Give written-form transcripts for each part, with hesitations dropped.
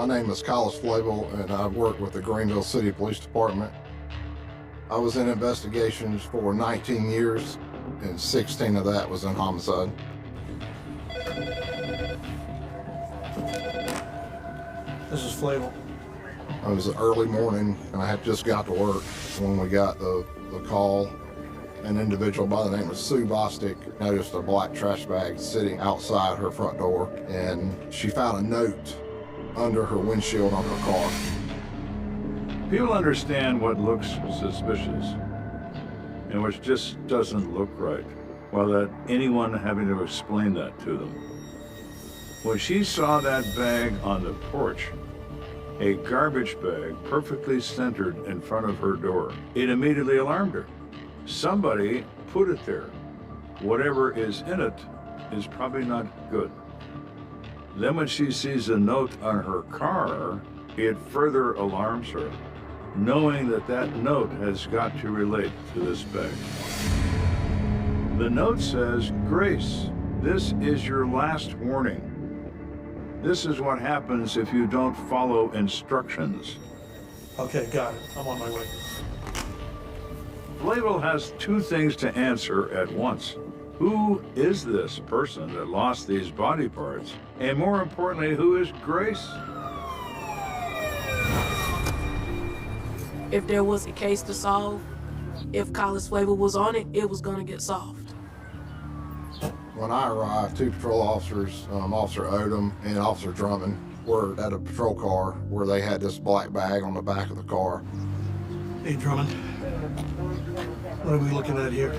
My name is Collis Flavel, and I work with the Greenville City Police Department. I was in investigations for 19 years, and 16 of that was in homicide. This is Flavel. It was early morning, and I had just got to work when we got the call. An individual by the name of Sue Bostic noticed a black trash bag sitting outside her front door, and she found a note under her windshield on her car. People understand what looks suspicious and which just doesn't look right, without anyone having to explain that to them. When she saw that bag on the porch, a garbage bag perfectly centered in front of her door, it immediately alarmed her. Somebody put it there. Whatever is in it is probably not good. Then when she sees a note on her car, it further alarms her, knowing that that note has got to relate to this bag. The note says, "Grace, this is your last warning. This is what happens if you don't follow instructions." Okay, got it. I'm on my way. Flavel has two things to answer at once. Who is this person that lost these body parts? And more importantly, who is Grace? If there was a case to solve, if Collis Flavel was on it, it was gonna get solved. When I arrived, two patrol officers, Officer Odom and Officer Drummond, were at a patrol car where they had this black bag on the back of the car. Hey, Drummond. What are we looking at here?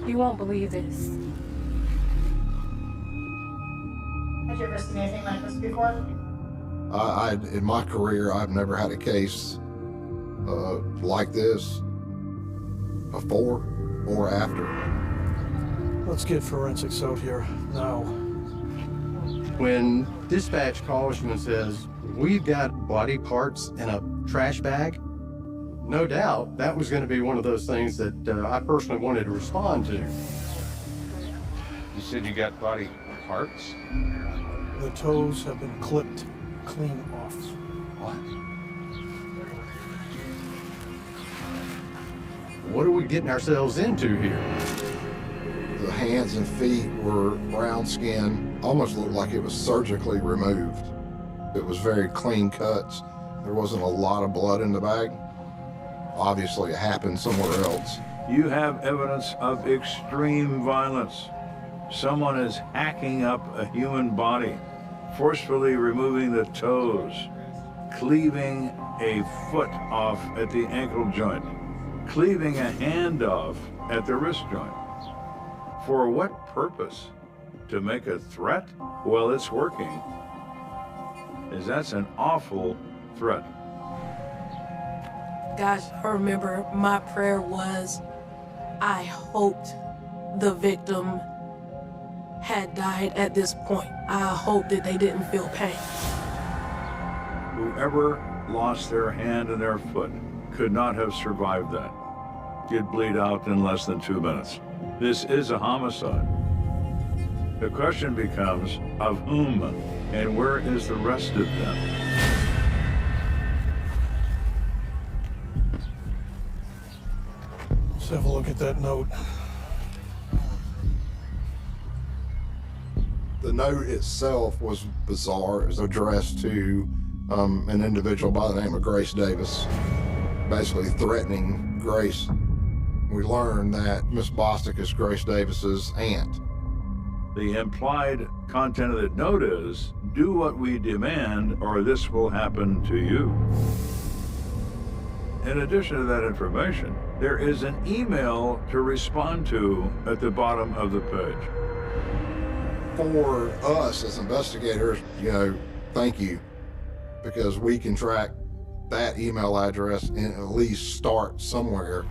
You won't believe this. Have you ever seen anything like this before? In my career, I've never had a case like this before or after. Let's get forensics out here now. When dispatch calls you and says, "We've got body parts in a trash bag," no doubt that was going to be one of those things that I personally wanted to respond to. You said you got body parts? The toes have been clipped clean off. What? What are we getting ourselves into here? The hands and feet were brown skin, almost looked like it was surgically removed. It was very clean cuts. There wasn't a lot of blood in the bag. Obviously, it happened somewhere else. You have evidence of extreme violence. Someone is hacking up a human body, forcefully removing the toes, cleaving a foot off at the ankle joint, cleaving a hand off at the wrist joint. For what purpose? To make a threat? Well, it's working. That's an awful threat. Gosh, I remember my prayer was, I hoped the victim had died at this point. I hoped that they didn't feel pain. Whoever lost their hand and their foot could not have survived that. You'd bleed out in less than 2 minutes. This is a homicide. The question becomes, of whom, and where is the rest of them? Let's have a look at that note. The note itself was bizarre. It was addressed to an individual by the name of Grace Davis, basically threatening Grace. We learned that Miss Bostic is Grace Davis's aunt. The implied content of the note is, do what we demand or this will happen to you. In addition to that information, there is an email to respond to at the bottom of the page. For us as investigators, thank you, because we can track that email address and at least start somewhere.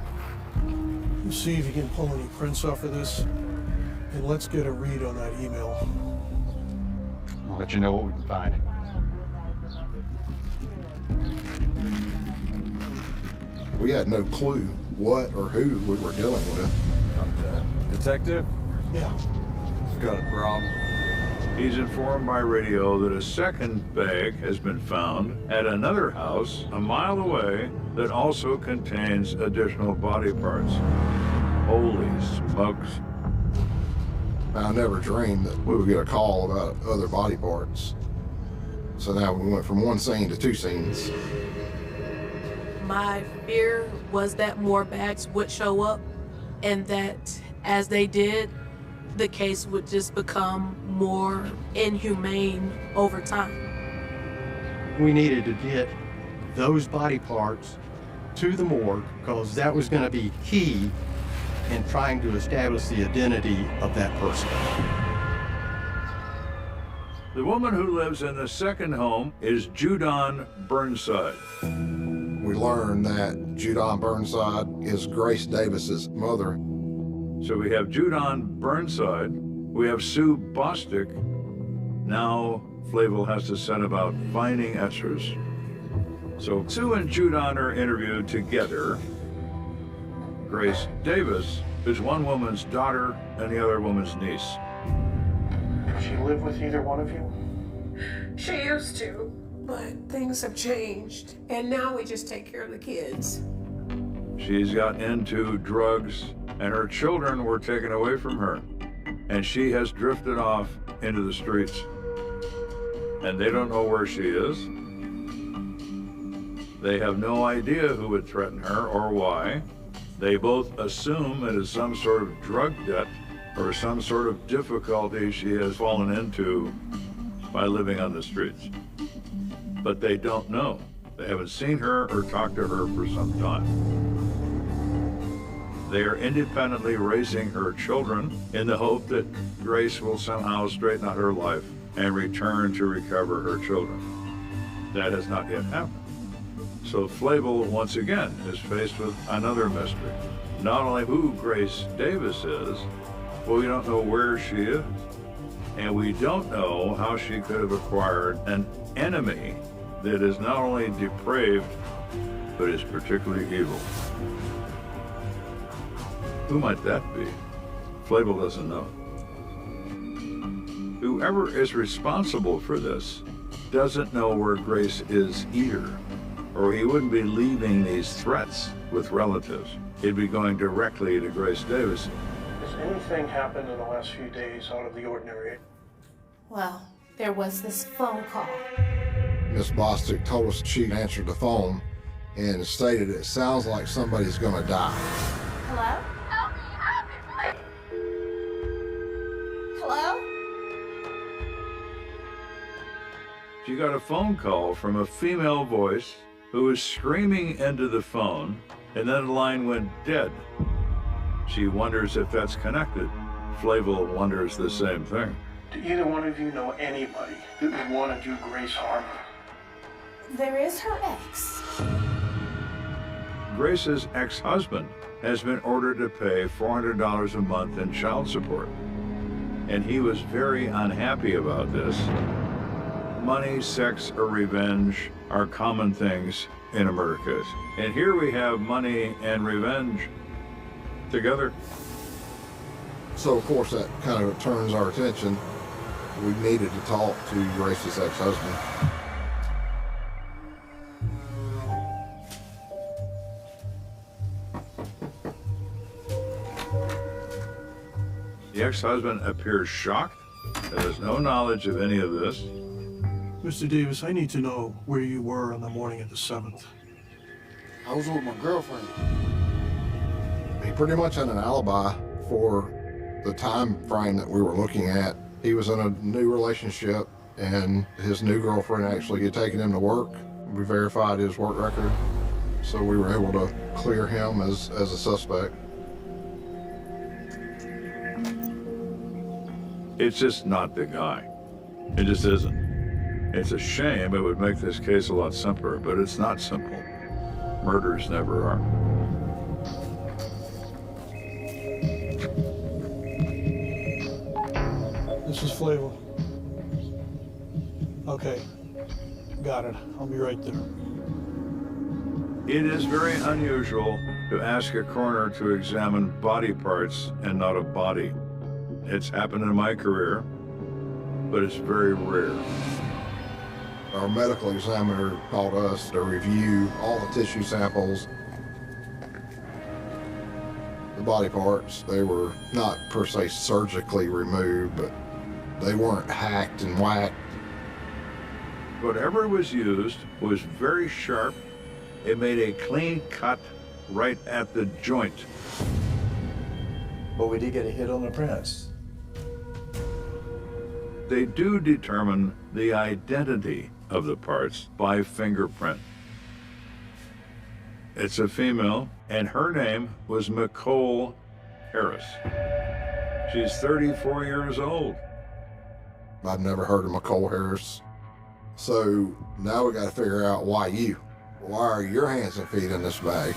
See if you can pull any prints off of this, and let's get a read on that email. I'll let you know what we can find. We had no clue what or who we were dealing with. Detective? Yeah. Got a problem. He's informed by radio that a second bag has been found at another house a mile away that also contains additional body parts. Holy smokes. I never dreamed that we would get a call about other body parts. So now we went from one scene to two scenes. My fear was that more bags would show up and that as they did, the case would just become more inhumane over time. We needed to get those body parts to the morgue because that was going to be key in trying to establish the identity of that person. The woman who lives in the second home is Judon Burnside. We learned that Judon Burnside is Grace Davis's mother. So we have Judon Burnside, we have Sue Bostic. Now Flavel has to set about finding Essers. So Sue and Judon are interviewed together. Grace Davis is one woman's daughter and the other woman's niece. Does she live with either one of you? She used to, but things have changed, and now we just take care of the kids. She's got into drugs, and her children were taken away from her, and she has drifted off into the streets. And they don't know where she is. They have no idea who would threaten her or why. They both assume it is some sort of drug debt or some sort of difficulty she has fallen into by living on the streets. But they don't know. They haven't seen her or talked to her for some time. They are independently raising her children in the hope that Grace will somehow straighten out her life and return to recover her children. That has not yet happened. So Flavel, once again, is faced with another mystery. Not only who Grace Davis is, but we don't know where she is. And we don't know how she could have acquired an enemy that is not only depraved, but is particularly evil. Who might that be? Flavel doesn't know. Whoever is responsible for this doesn't know where Grace is either, or he wouldn't be leaving these threats with relatives. He'd be going directly to Grace Davis. Has anything happened in the last few days out of the ordinary? Well, there was this phone call. Miss Bostic told us she answered the phone and stated it sounds like somebody's gonna die. Hello? Hello? She got a phone call from a female voice who was screaming into the phone, and then the line went dead. She wonders if that's connected. Flavel wonders the same thing. Do either one of you know anybody that would want to do Grace harm? There is her ex. Grace's ex-husband has been ordered to pay $400 a month in child support, and he was very unhappy about this. Money, sex, or revenge are common things in a murder case. And here we have money and revenge together. So of course that kind of turns our attention. We needed to talk to Grace's ex-husband. The ex-husband appears shocked, has no knowledge of any of this. Mr. Davis, I need to know where you were on the morning of the 7th. I was with my girlfriend. He pretty much had an alibi for the time frame that we were looking at. He was in a new relationship and his new girlfriend actually had taken him to work. We verified his work record, so we were able to clear him as a suspect. It's just not the guy. It just isn't. It's a shame. It would make this case a lot simpler, but it's not simple. Murders never are. This is Flavel. Okay, got it. I'll be right there. It is very unusual to ask a coroner to examine body parts and not a body. It's happened in my career. but it's very rare. Our medical examiner called us to review all the tissue samples, the body parts. They were not per se surgically removed, but they weren't hacked and whacked. Whatever was used was very sharp. It made a clean cut right at the joint. But we did get a hit on the prints. They do determine the identity of the parts by fingerprint. It's a female, and her name was Nicole Harris. She's 34 years old. I've never heard of Nicole Harris. So now we got to figure out why are your hands and feet in this bag?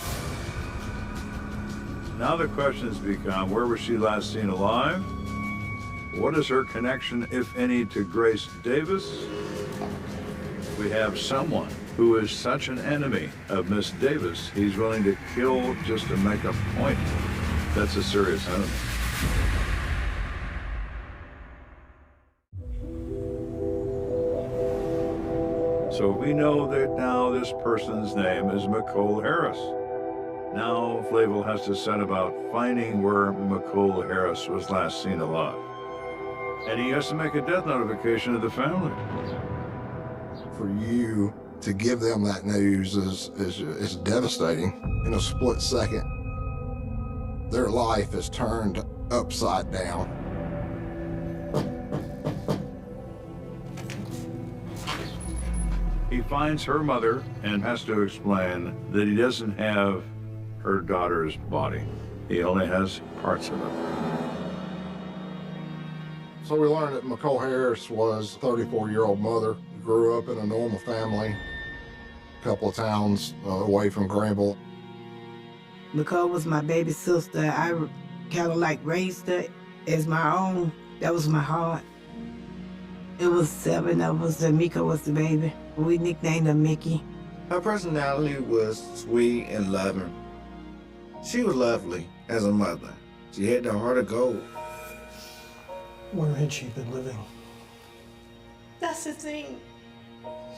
Now the questions become, where was she last seen alive? What is her connection, if any, to Grace Davis? We have someone who is such an enemy of Miss Davis, he's willing to kill just to make a point. That's a serious enemy. So we know that now this person's name is Nicole Harris. Now Flavel has to set about finding where Nicole Harris was last seen alive. And he has to make a death notification to the family. For you to give them that news is devastating. In a split second, their life is turned upside down. He finds her mother and has to explain that he doesn't have her daughter's body. He only has parts of it. So we learned that Nicole Harris was a 34-year-old mother, grew up in a normal family, a couple of towns away from Granville. Nicole was my baby sister. I kind of like raised her as my own. That was my heart. It was 7 of us, and Mika was the baby. We nicknamed her Mickey. Her personality was sweet and loving. She was lovely as a mother. She had the heart of gold. Where had she been living? That's the thing.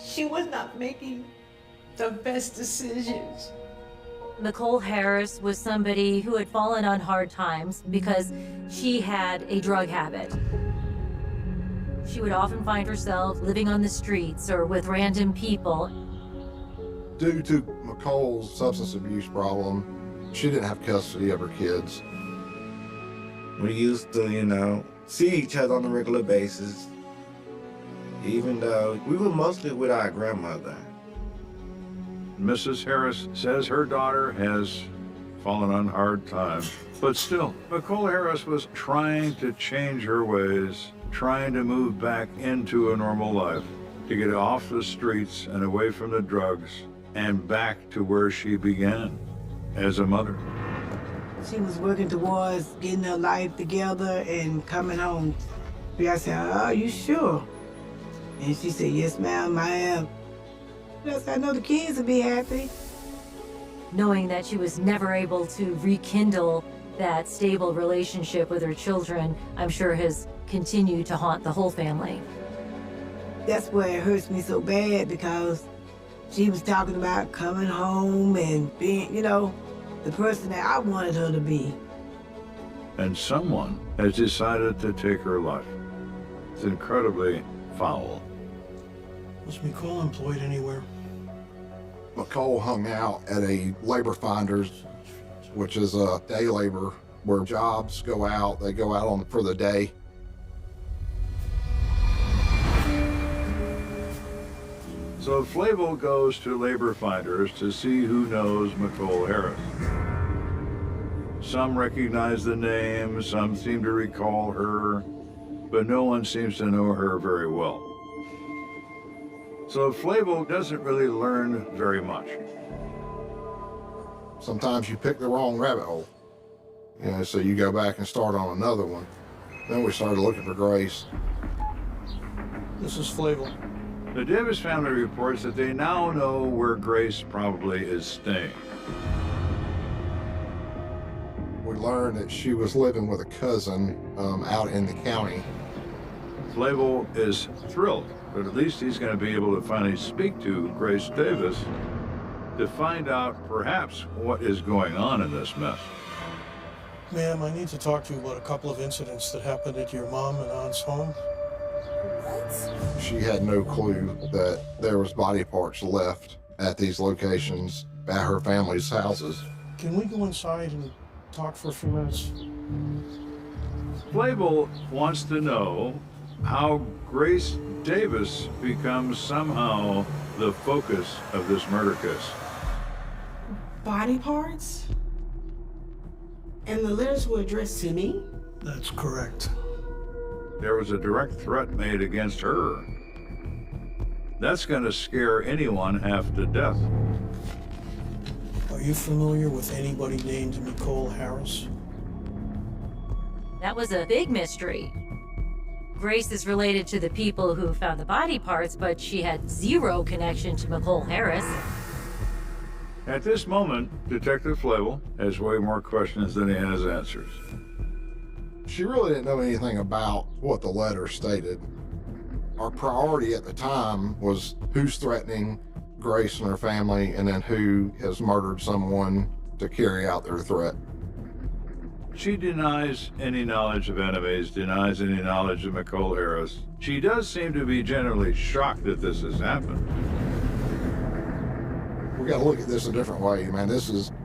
She was not making the best decisions. Nicole Harris was somebody who had fallen on hard times because she had a drug habit. She would often find herself living on the streets or with random people. Due to Nicole's substance abuse problem, she didn't have custody of her kids. We used to, see each other on a regular basis, even though we were mostly with our grandmother. Mrs. Harris says her daughter has fallen on hard times, but still, Nicole Harris was trying to change her ways, trying to move back into a normal life, to get off the streets and away from the drugs and back to where she began as a mother. She was working towards getting her life together and coming home. I said, "Oh, you sure?" And she said, "Yes, ma'am, I am." I said, "I know the kids will be happy." Knowing that she was never able to rekindle that stable relationship with her children, I'm sure has continued to haunt the whole family. That's where it hurts me so bad, because she was talking about coming home and being, the person that I wanted her to be. And someone has decided to take her life. It's incredibly foul. Was Nicole employed anywhere? Nicole hung out at a labor finder's, which is a day labor where jobs go out. They go out for the day. So Flavel goes to labor finders to see who knows Nicole Harris. Some recognize the name, some seem to recall her, but no one seems to know her very well. So Flavel doesn't really learn very much. Sometimes you pick the wrong rabbit hole. So you go back and start on another one. Then we started looking for Grace. This is Flavel. The Davis family reports that they now know where Grace probably is staying. We learned that she was living with a cousin out in the county. Flavel is thrilled, but at least he's going to be able to finally speak to Grace Davis to find out perhaps what is going on in this mess. Ma'am, I need to talk to you about a couple of incidents that happened at your mom and aunt's home. She had no clue that there was body parts left at these locations at her family's houses. Can we go inside and talk for a few minutes? Flavel wants to know how Grace Davis becomes somehow the focus of this murder case. Body parts? And the letters were addressed to me? That's correct. There was a direct threat made against her. That's going to scare anyone half to death. Are you familiar with anybody named Nicole Harris? That was a big mystery. Grace is related to the people who found the body parts, but she had zero connection to Nicole Harris. At this moment, Detective Flavel has way more questions than he has answers. She really didn't know anything about what the letter stated. Our priority at the time was who's threatening Grace and her family, and then who has murdered someone to carry out their threat. She denies any knowledge of enemies, denies any knowledge of Nicole Harris. She does seem to be generally shocked that this has happened. We got to look at this a different way, man.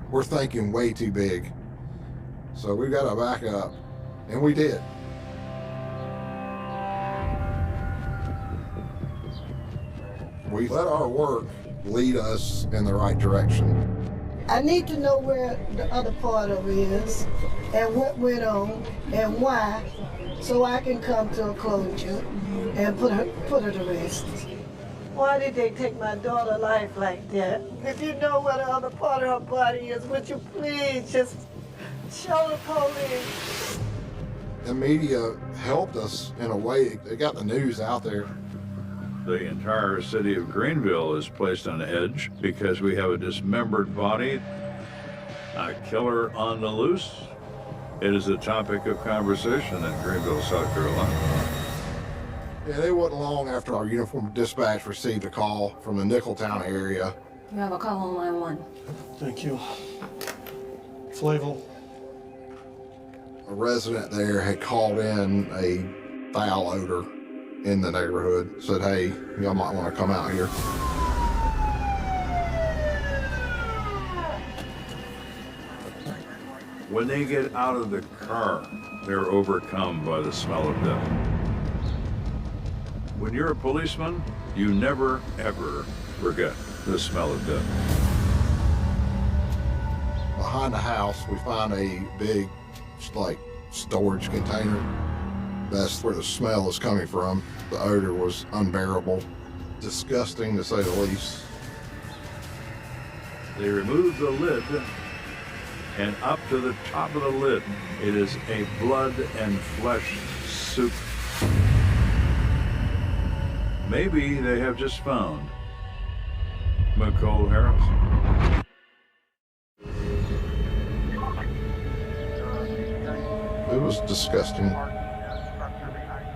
We're thinking way too big. So we've got to back up, and we did. We let our work lead us in the right direction. I need to know where the other part of it is and what went on and why, so I can come to a closure and put her to rest. Why did they take my daughter's life like that? If you know where the other part of her body is, would you please just show the police? The media helped us in a way. They got the news out there. The entire city of Greenville is placed on edge because we have a dismembered body, a killer on the loose. It is a topic of conversation in Greenville, South Carolina. Yeah, it wasn't long after our uniformed dispatch received a call from the Nicholtown area. You have a call on line 1. Thank you. Flavel. A resident there had called in a foul odor in the neighborhood, said, hey, y'all might want to come out here. When they get out of the car, they're overcome by the smell of death. When you're a policeman, you never, ever forget the smell of death. Behind the house, we find a big, storage container. That's where the smell is coming from. The odor was unbearable, disgusting to say the least. They remove the lid, and up to the top of the lid, it is a blood and flesh soup. Maybe they have just found Nicole Harris. It was disgusting.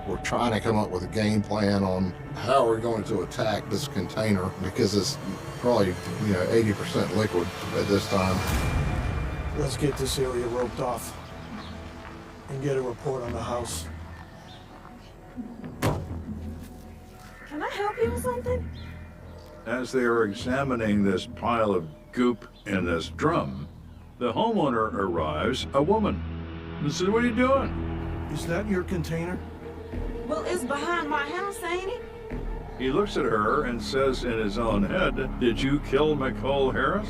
We're trying to come up with a game plan on how we're going to attack this container because it's probably, 80% liquid at this time. Let's get this area roped off and get a report on the house. Can I help you with something? As they are examining this pile of goop in this drum, the homeowner arrives, a woman, and says, what are you doing? Is that your container? Well, it's behind my house, ain't it? He looks at her and says in his own head, did you kill Nicole Harris?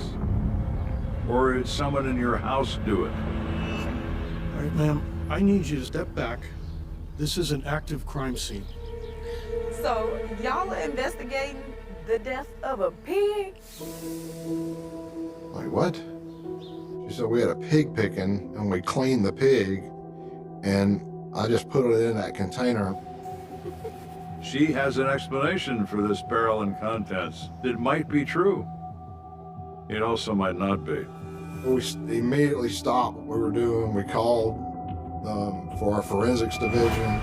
Or did someone in your house do it? All right, ma'am, I need you to step back. This is an active crime scene. So, y'all are investigating the death of a pig? Like, what? She said we had a pig picking and we cleaned the pig and I just put it in that container. She has an explanation for this barrel and contents that might be true. It also might not be. We immediately stopped what we were doing. We called for our forensics division.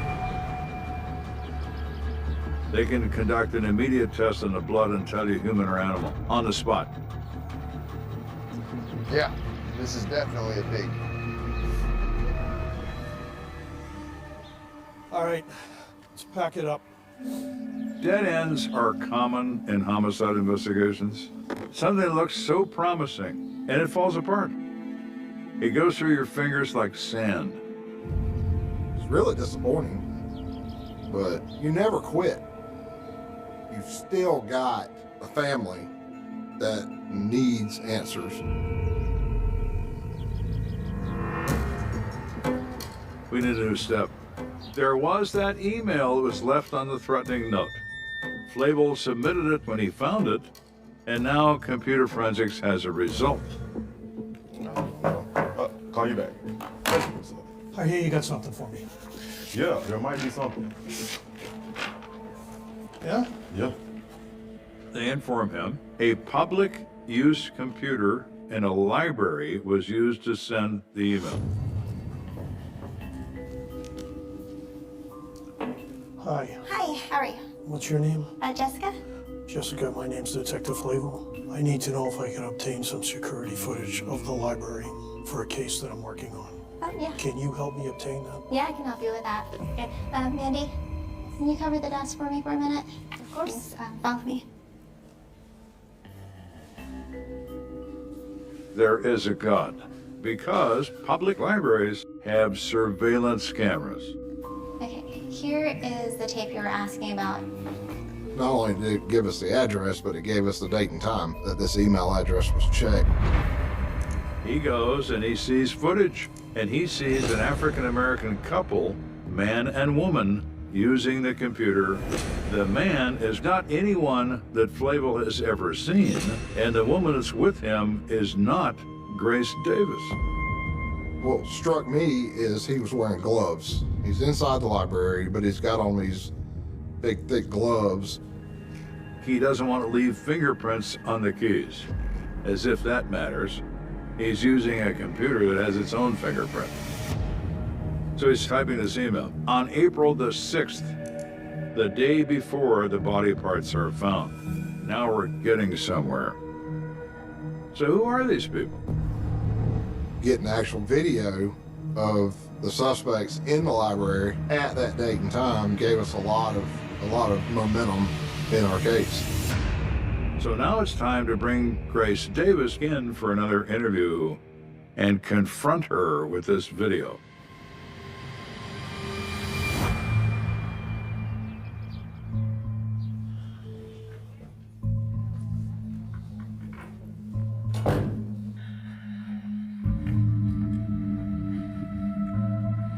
They can conduct an immediate test on the blood and tell you human or animal on the spot. Yeah, this is definitely a big. All right, let's pack it up. Dead ends are common in homicide investigations. Something looks so promising, and it falls apart. It goes through your fingers like sand. It's really disappointing, but you never quit. You've still got a family that needs answers. We need a new step. There was that email that was left on the threatening note. Flavel submitted it when he found it, and now computer forensics has a result. Call you back. I hear you got something for me. Yeah, there might be something. Yeah? Yeah. They inform him a public use computer in a library was used to send the email. Hi, Hi, how are you? what's your name? Jessica? Jessica, my name's Detective Flavel. I need to know if I can obtain some security footage of the library for a case that I'm working on. Oh, yeah. Can you help me obtain that? Yeah, I can help you with that. Okay. Mandy, can you cover the desk for me for a minute? Of course. Follow me. There is a God, because public libraries have surveillance cameras. Okay, here is the tape you were asking about. Not only did it give us the address, but it gave us the date and time that this email address was checked. He goes and he sees footage, and he sees an African-American couple, man and woman, using the computer. The man is not anyone that Flavel has ever seen, and the woman that's with him is not Grace Davis. What struck me is he was wearing gloves. He's inside the library, but he's got on these big, thick gloves. He doesn't want to leave fingerprints on the keys, as if that matters. He's using a computer that has its own fingerprint. So he's typing this email. On April the 6th, the day before the body parts are found. Now we're getting somewhere. So who are these people? Getting actual video of the suspects in the library at that date and time gave us a lot of momentum in our case. So now it's time to bring Grace Davis in for another interview and confront her with this video.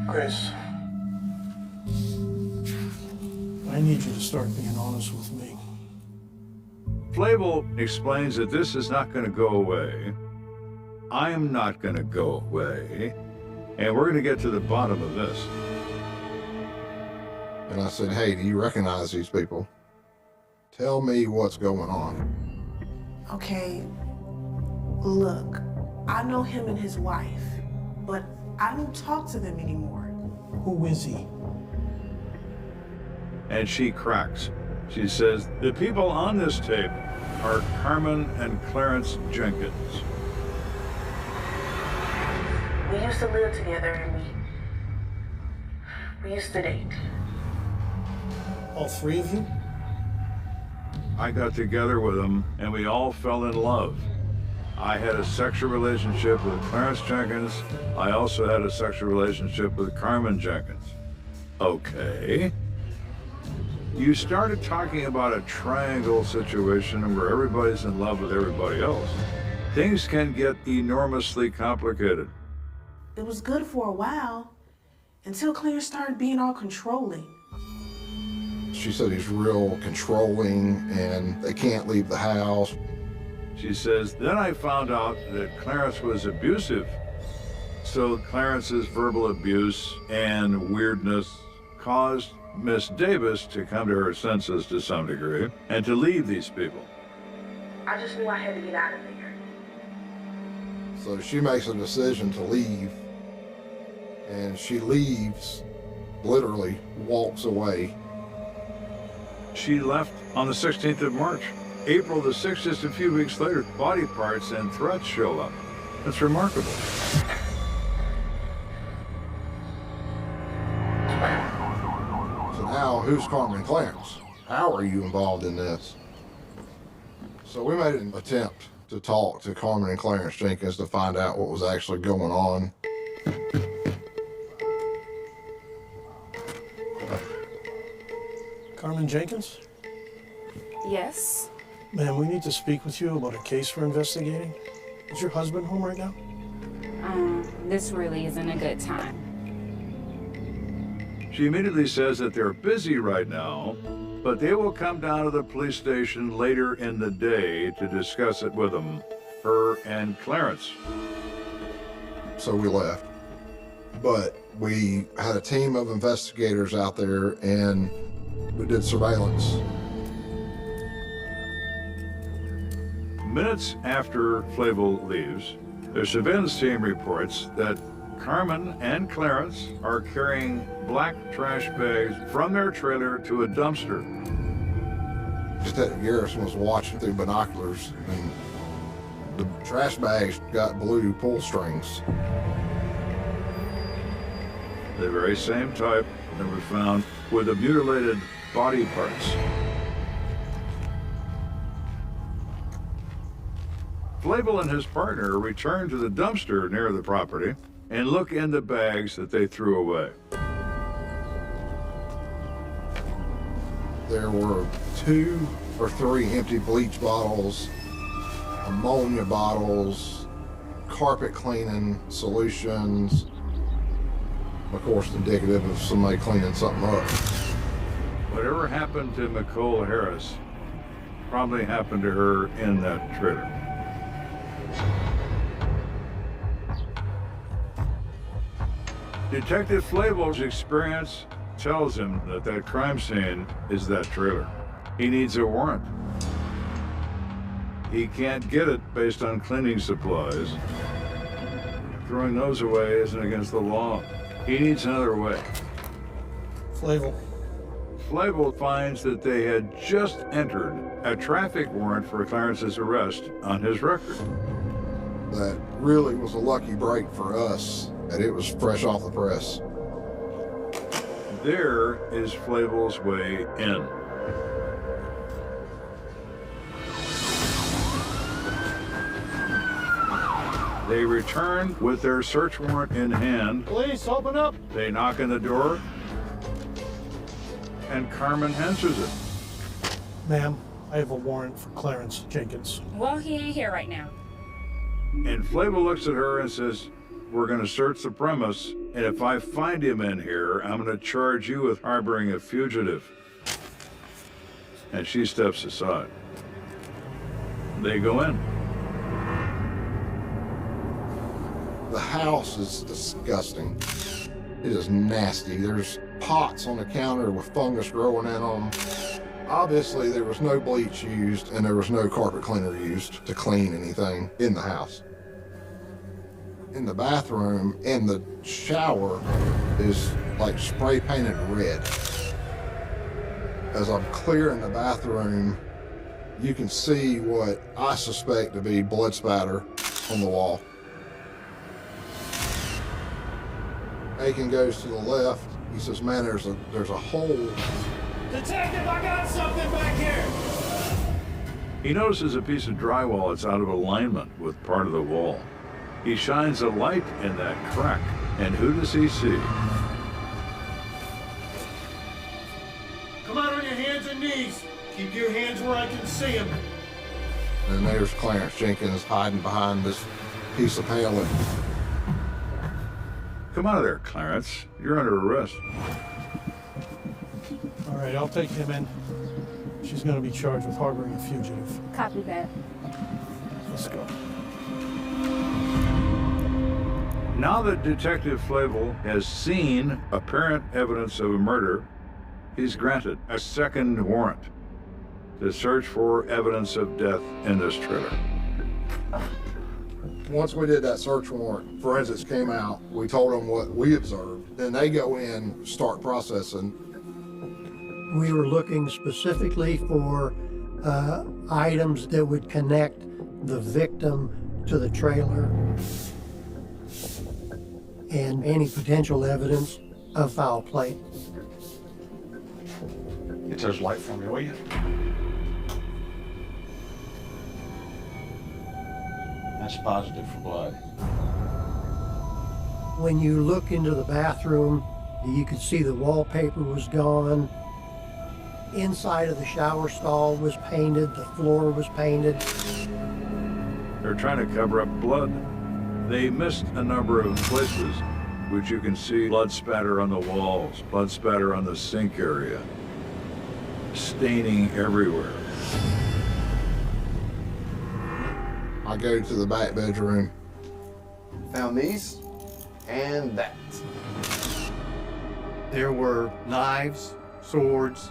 Grace, I need you to start being honest with me. Flavel explains that this is not going to go away. I'm not going to go away. And we're going to get to the bottom of this. And I said, hey, do you recognize these people? Tell me what's going on. Okay, look, I know him and his wife, but I don't talk to them anymore. Who is he? And she cracks. She says, the people on this tape are Carmen and Clarence Jenkins. We used to live together and we used to date. All three of you? I got together with them and we all fell in love. I had a sexual relationship with Clarence Jenkins. I also had a sexual relationship with Carmen Jenkins. Okay. You started talking about a triangle situation where everybody's in love with everybody else. Things can get enormously complicated. It was good for a while until Clarence started being all controlling. She said he's real controlling and they can't leave the house. She says, then I found out that Clarence was abusive. So Clarence's verbal abuse and weirdness caused Miss Davis to come to her senses to some degree and to leave these people. I just knew I had to get out of there. So she makes a decision to leave, and she leaves, literally walks away. She left on the 16th of March. April the 6th, just a few weeks later, body parts and threats show up. That's remarkable. So now, who's Carmen Clarence? How are you involved in this? So we made an attempt to talk to Carmen and Clarence Jenkins to find out what was actually going on. Carmen Jenkins? Yes. Ma'am, we need to speak with you about a case we're investigating. Is your husband home right now? This really isn't a good time. She immediately says that they're busy right now, but they will come down to the police station later in the day to discuss it with them, her and Clarence. So we left. But we had a team of investigators out there and we did surveillance. Minutes after Flavel leaves, the surveillance team reports that Carmen and Clarence are carrying black trash bags from their trailer to a dumpster. Detective Garrison was watching through binoculars and the trash bags got blue pull strings. The very same type that were found with the mutilated body parts. Flavel and his partner return to the dumpster near the property and look in the bags that they threw away. There were 2 or 3 empty bleach bottles, ammonia bottles, carpet cleaning solutions, of course indicative of somebody cleaning something up. Whatever happened to Nicole Harris probably happened to her in that trailer. Detective Flavel's experience tells him that that crime scene is that trailer. He needs a warrant. He can't get it based on cleaning supplies. Throwing those away isn't against the law. He needs another way. Flavel. Flavel finds that they had just entered a traffic warrant for Clarence's arrest on his record. That really was a lucky break for us, that it was fresh off the press. There is Flavel's way in. They return with their search warrant in hand. Police, open up! They knock on the door, and Carmen answers it. Ma'am, I have a warrant for Clarence Jenkins. Well, he ain't here right now. And Flavel looks at her and says, "We're going to search the premise, and if I find him in here, I'm going to charge you with harboring a fugitive." And she steps aside. They go in. The house is disgusting. It is nasty. There's pots on the counter with fungus growing in them. Obviously, there was no bleach used and there was no carpet cleaner used to clean anything in the house. In the bathroom and the shower is like spray painted red. As I'm clearing the bathroom, you can see what I suspect to be blood spatter on the wall. Aiken goes to the left. He says, "Man, there's a hole." Detective, I got something back here! He notices a piece of drywall that's out of alignment with part of the wall. He shines a light in that crack, and who does he see? Come out on your hands and knees. Keep your hands where I can see them. And there's Clarence Jenkins hiding behind this piece of paneling. Come out of there, Clarence. You're under arrest. All right, I'll take him in. She's going to be charged with harboring a fugitive. Copy that. Let's go. Now that Detective Flavel has seen apparent evidence of a murder, he's granted a second warrant to search for evidence of death in this trailer. Once we did that search warrant, forensics came out. We told them what we observed. Then they go in, start processing. We were looking specifically for items that would connect the victim to the trailer and any potential evidence of foul play. Get those light for me, will you? That's positive for blood. When you look into the bathroom, you could see the wallpaper was gone. Inside of the shower stall was painted, the floor was painted. They're trying to cover up blood. They missed a number of places, which you can see blood spatter on the walls, blood spatter on the sink area, staining everywhere. I go to the back bedroom. Found these and that. There were knives, swords,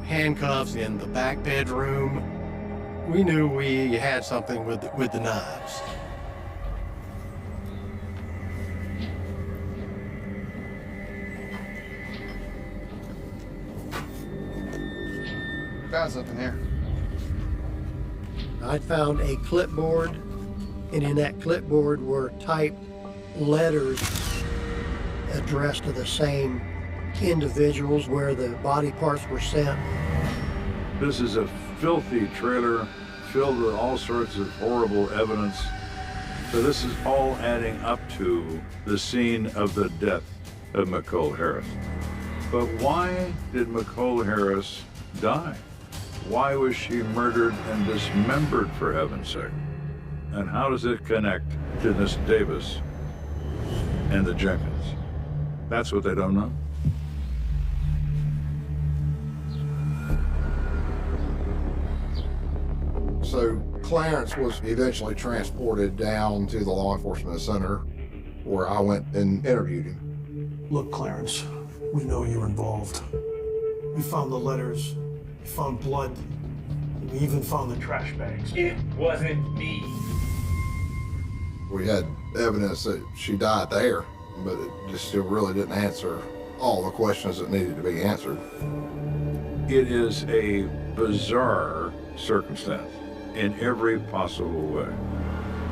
handcuffs in the back bedroom. We knew we had something with the knives. Found something here. I found a clipboard, and in that clipboard were typed letters addressed to the same individuals where the body parts were sent. This is a filthy trailer filled with all sorts of horrible evidence. So this is all adding up to the scene of the death of Nicole Harris. But why did Nicole Harris die? Why was she murdered and dismembered, for heaven's sake? And how does it connect to Miss Davis and the Jenkins? That's what they don't know. So Clarence was eventually transported down to the law enforcement center where I went and interviewed him. Look, Clarence, we know you're involved. We found the letters, we found blood, and we even found the trash bags. It wasn't me. We had evidence that she died there, but it just still really didn't answer all the questions that needed to be answered. It is a bizarre circumstance in every possible way.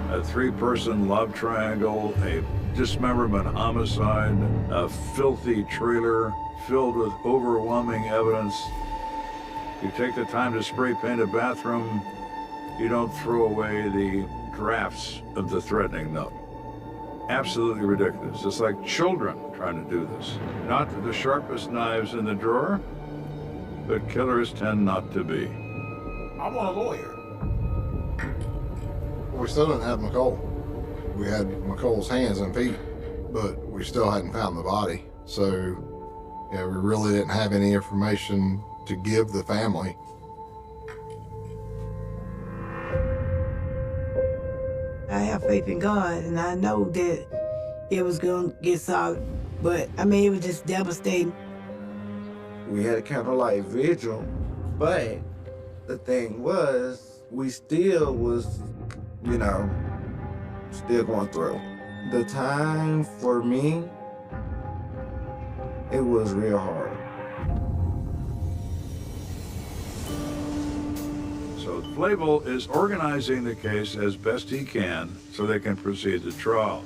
A three-person love triangle, a dismemberment homicide, a filthy trailer filled with overwhelming evidence. You take the time to spray paint a bathroom, you don't throw away the drafts of the threatening note. Absolutely ridiculous. It's like children trying to do this. Not the sharpest knives in the drawer, but killers tend not to be. I want a lawyer. We still didn't have Nicole. We had Nicole's hands and feet, but we still hadn't found the body. So, yeah, we really didn't have any information to give the family. I have faith in God, and I know that it was going to get solved. But, I mean, it was just devastating. We had a candlelight vigil, but the thing was, we still was, still going through. The time for me, it was real hard. So Flavel is organizing the case as best he can so they can proceed to trial.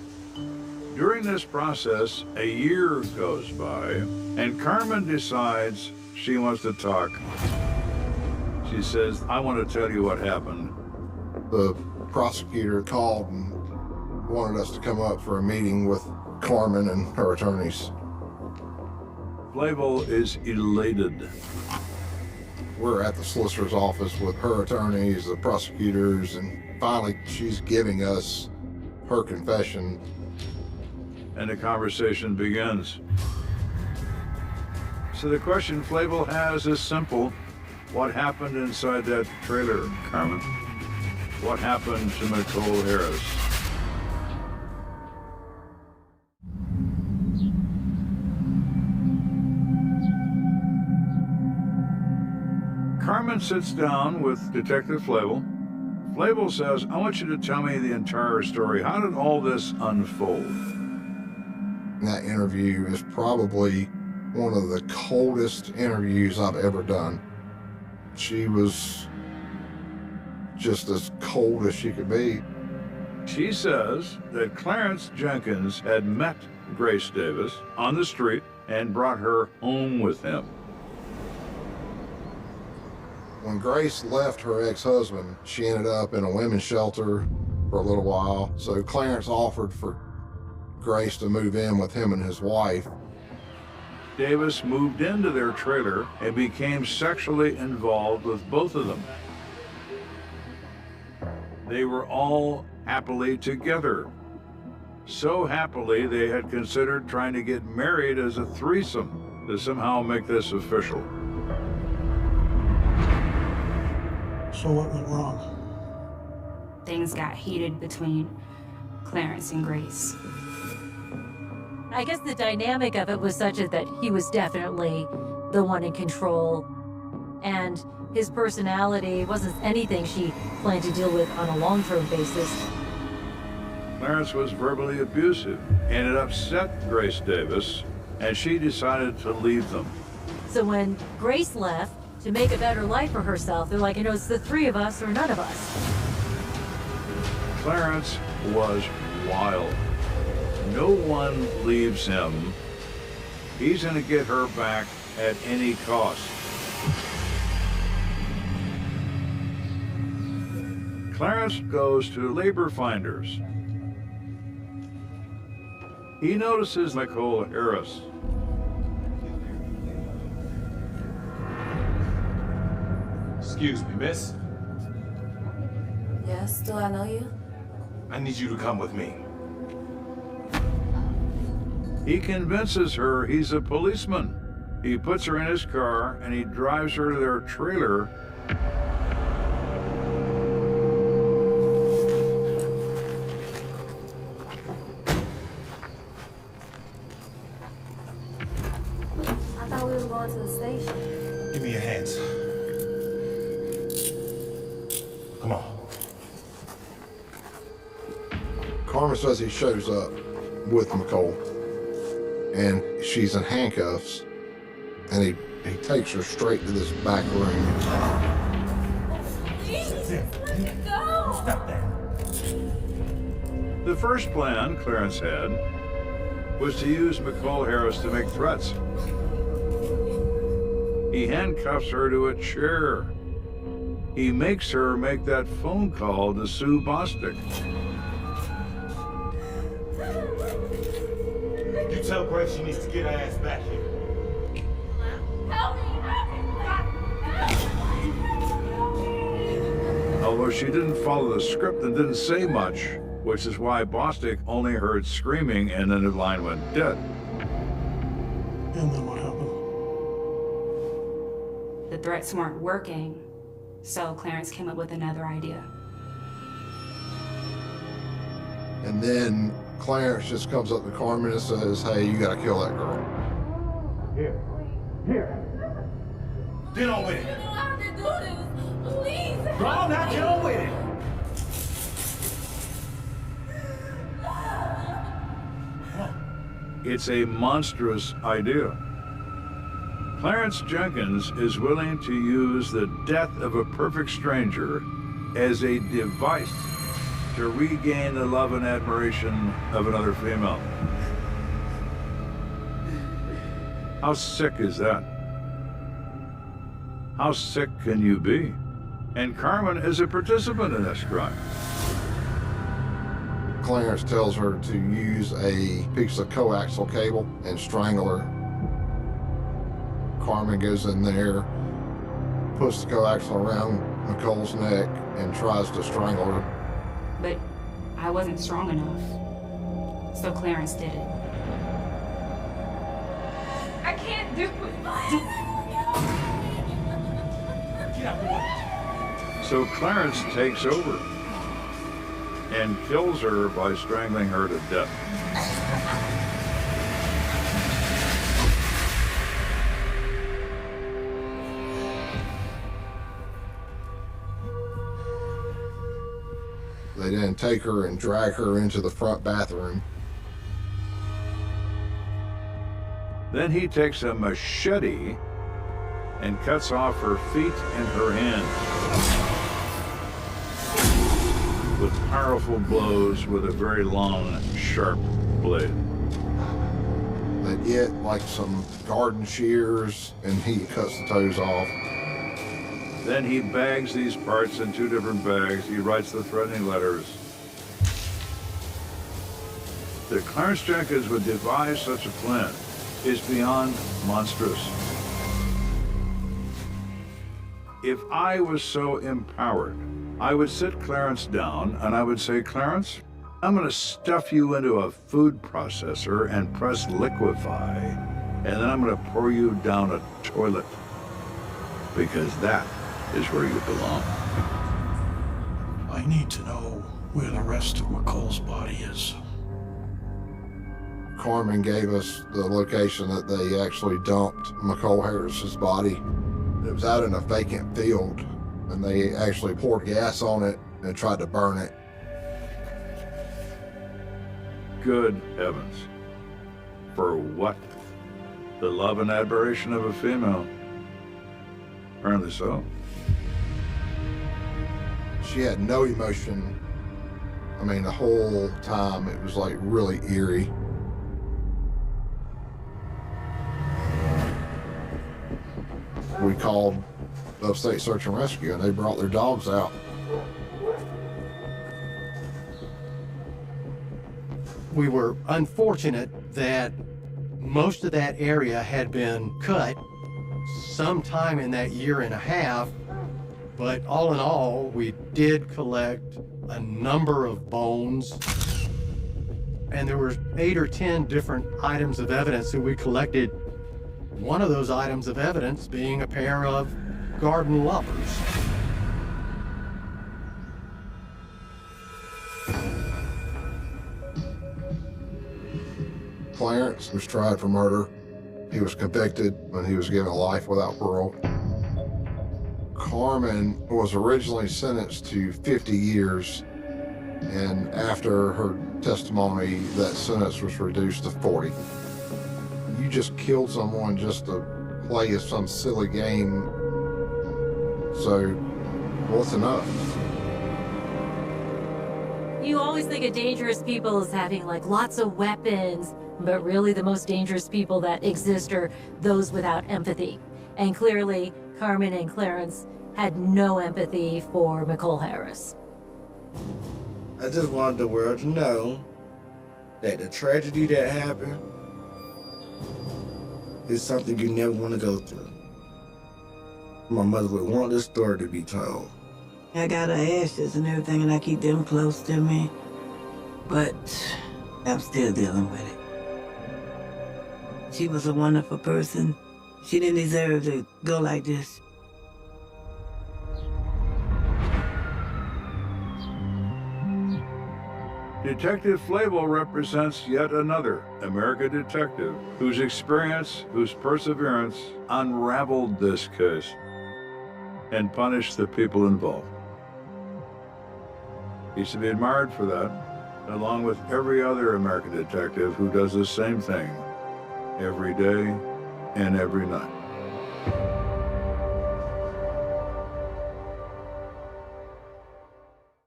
During this process, a year goes by, and Carmen decides she wants to talk. She says, I want to tell you what happened. The prosecutor called and wanted us to come up for a meeting with Carmen and her attorneys. Flavel is elated. We're at the solicitor's office with her attorneys, the prosecutors, and finally she's giving us her confession. And the conversation begins. So the question Flavel has is simple. What happened inside that trailer, Carmen? What happened to Nicole Harris? Carmen sits down with Detective Flavel. Flavel says, I want you to tell me the entire story. How did all this unfold? That interview is probably one of the coldest interviews I've ever done. She was just as cold as she could be. She says that Clarence Jenkins had met Grace Davis on the street and brought her home with him. When Grace left her ex-husband, she ended up in a women's shelter for a little while. So Clarence offered for Grace to move in with him and his wife. Davis moved into their trailer and became sexually involved with both of them. They were all happily together. So happily, they had considered trying to get married as a threesome to somehow make this official. So what went wrong? Things got heated between Clarence and Grace. I guess the dynamic of it was such that he was definitely the one in control, and his personality wasn't anything she planned to deal with on a long-term basis. Clarence was verbally abusive, and it upset Grace Davis, and she decided to leave them. So when Grace left to make a better life for herself, they're like, it's the three of us or none of us. Clarence was wild. No one leaves him. He's going to get her back at any cost. Clarence goes to labor finders. He notices Nicole Harris. Excuse me, miss. Yes, do I know you? I need you to come with me. He convinces her he's a policeman. He puts her in his car and he drives her to their trailer. I thought we were going to the station. Give me your hands. Come on. Carmen says he shows up with Nicole, and she's in handcuffs, and he takes her straight to this back room. Stop that. The first plan Clarence had was to use Nicole Harris to make threats. He handcuffs her to a chair. He makes her make that phone call to Sue Bostic. You tell Grace she needs to get her ass back here. Although she didn't follow the script and didn't say much, which is why Bostic only heard screaming and then the line went dead. And then what happened? The threats weren't working, so Clarence came up with another idea. And then Clarence just comes up to Carmen and says, "Hey, you gotta kill that girl." Here. Get on with it. You don't have to do this. Please. Go on now, get on with it. It's a monstrous idea. Clarence Jenkins is willing to use the death of a perfect stranger as a device to regain the love and admiration of another female. How sick is that? How sick can you be? And Carmen is a participant in this crime. Clarence tells her to use a piece of coaxial cable and strangle her. Carmen goes in there, puts the coaxial around Nicole's neck, and tries to strangle her. But I wasn't strong enough, so Clarence did it. I can't do it. So Clarence takes over and kills her by strangling her to death. They then take her and drag her into the front bathroom. Then he takes a machete and cuts off her feet and her hands with powerful blows with a very long, sharp blade. They get like some garden shears and he cuts the toes off. Then he bags these parts in 2 different bags. He writes the threatening letters. That Clarence Jenkins would devise such a plan is beyond monstrous. If I was so empowered, I would sit Clarence down and I would say, Clarence, I'm going to stuff you into a food processor and press liquefy, and then I'm going to pour you down a toilet, because that is where you belong. I need to know where the rest of McCall's body is. Carmen gave us the location that they actually dumped McCall Harris's body. It was out in a vacant field, and they actually poured gas on it and tried to burn it. Good heavens. For what? The love and admiration of a female. Apparently so. She had no emotion. I mean, the whole time it was like really eerie. We called Upstate Search and Rescue, and they brought their dogs out. We were unfortunate that most of that area had been cut sometime in that year and a half, but all in all, we did collect a number of bones, and there were 8 or 10 different items of evidence that we collected. One of those items of evidence being a pair of garden loppers. Clarence was tried for murder. He was convicted and he was given life without parole. Carmen was originally sentenced to 50 years, and after her testimony, that sentence was reduced to 40. You just killed someone just to play some silly game, so what's enough? You always think of dangerous people as having like lots of weapons, but really the most dangerous people that exist are those without empathy. And clearly, Carmen and Clarence had no empathy for McCall Harris. I just wanted the world to know that the tragedy that happened is something you never want to go through. My mother would want this story to be told. I got her ashes and everything, and I keep them close to me. But I'm still dealing with it. She was a wonderful person. She didn't deserve to go like this. Detective Flavel represents yet another American detective whose experience, whose perseverance unraveled this case and punished the people involved. He's to be admired for that, along with every other American detective who does the same thing every day and every night.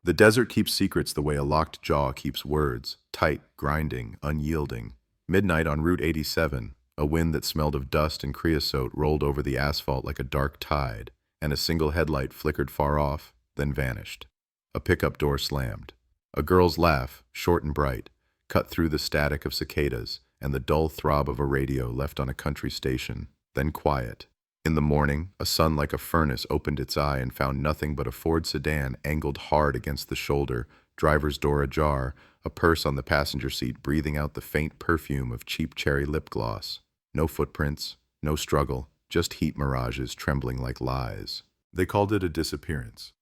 The desert keeps secrets the way a locked jaw keeps words, tight, grinding, unyielding. Midnight on Route 87, a wind that smelled of dust and creosote rolled over the asphalt like a dark tide, and a single headlight flickered far off, then vanished. A pickup door slammed. A girl's laugh, short and bright, cut through the static of cicadas and the dull throb of a radio left on a country station, then quiet. In the morning, a sun like a furnace opened its eye and found nothing but a Ford sedan angled hard against the shoulder, driver's door ajar, a purse on the passenger seat breathing out the faint perfume of cheap cherry lip gloss. No footprints, no struggle, just heat mirages trembling like lies. They called it a disappearance.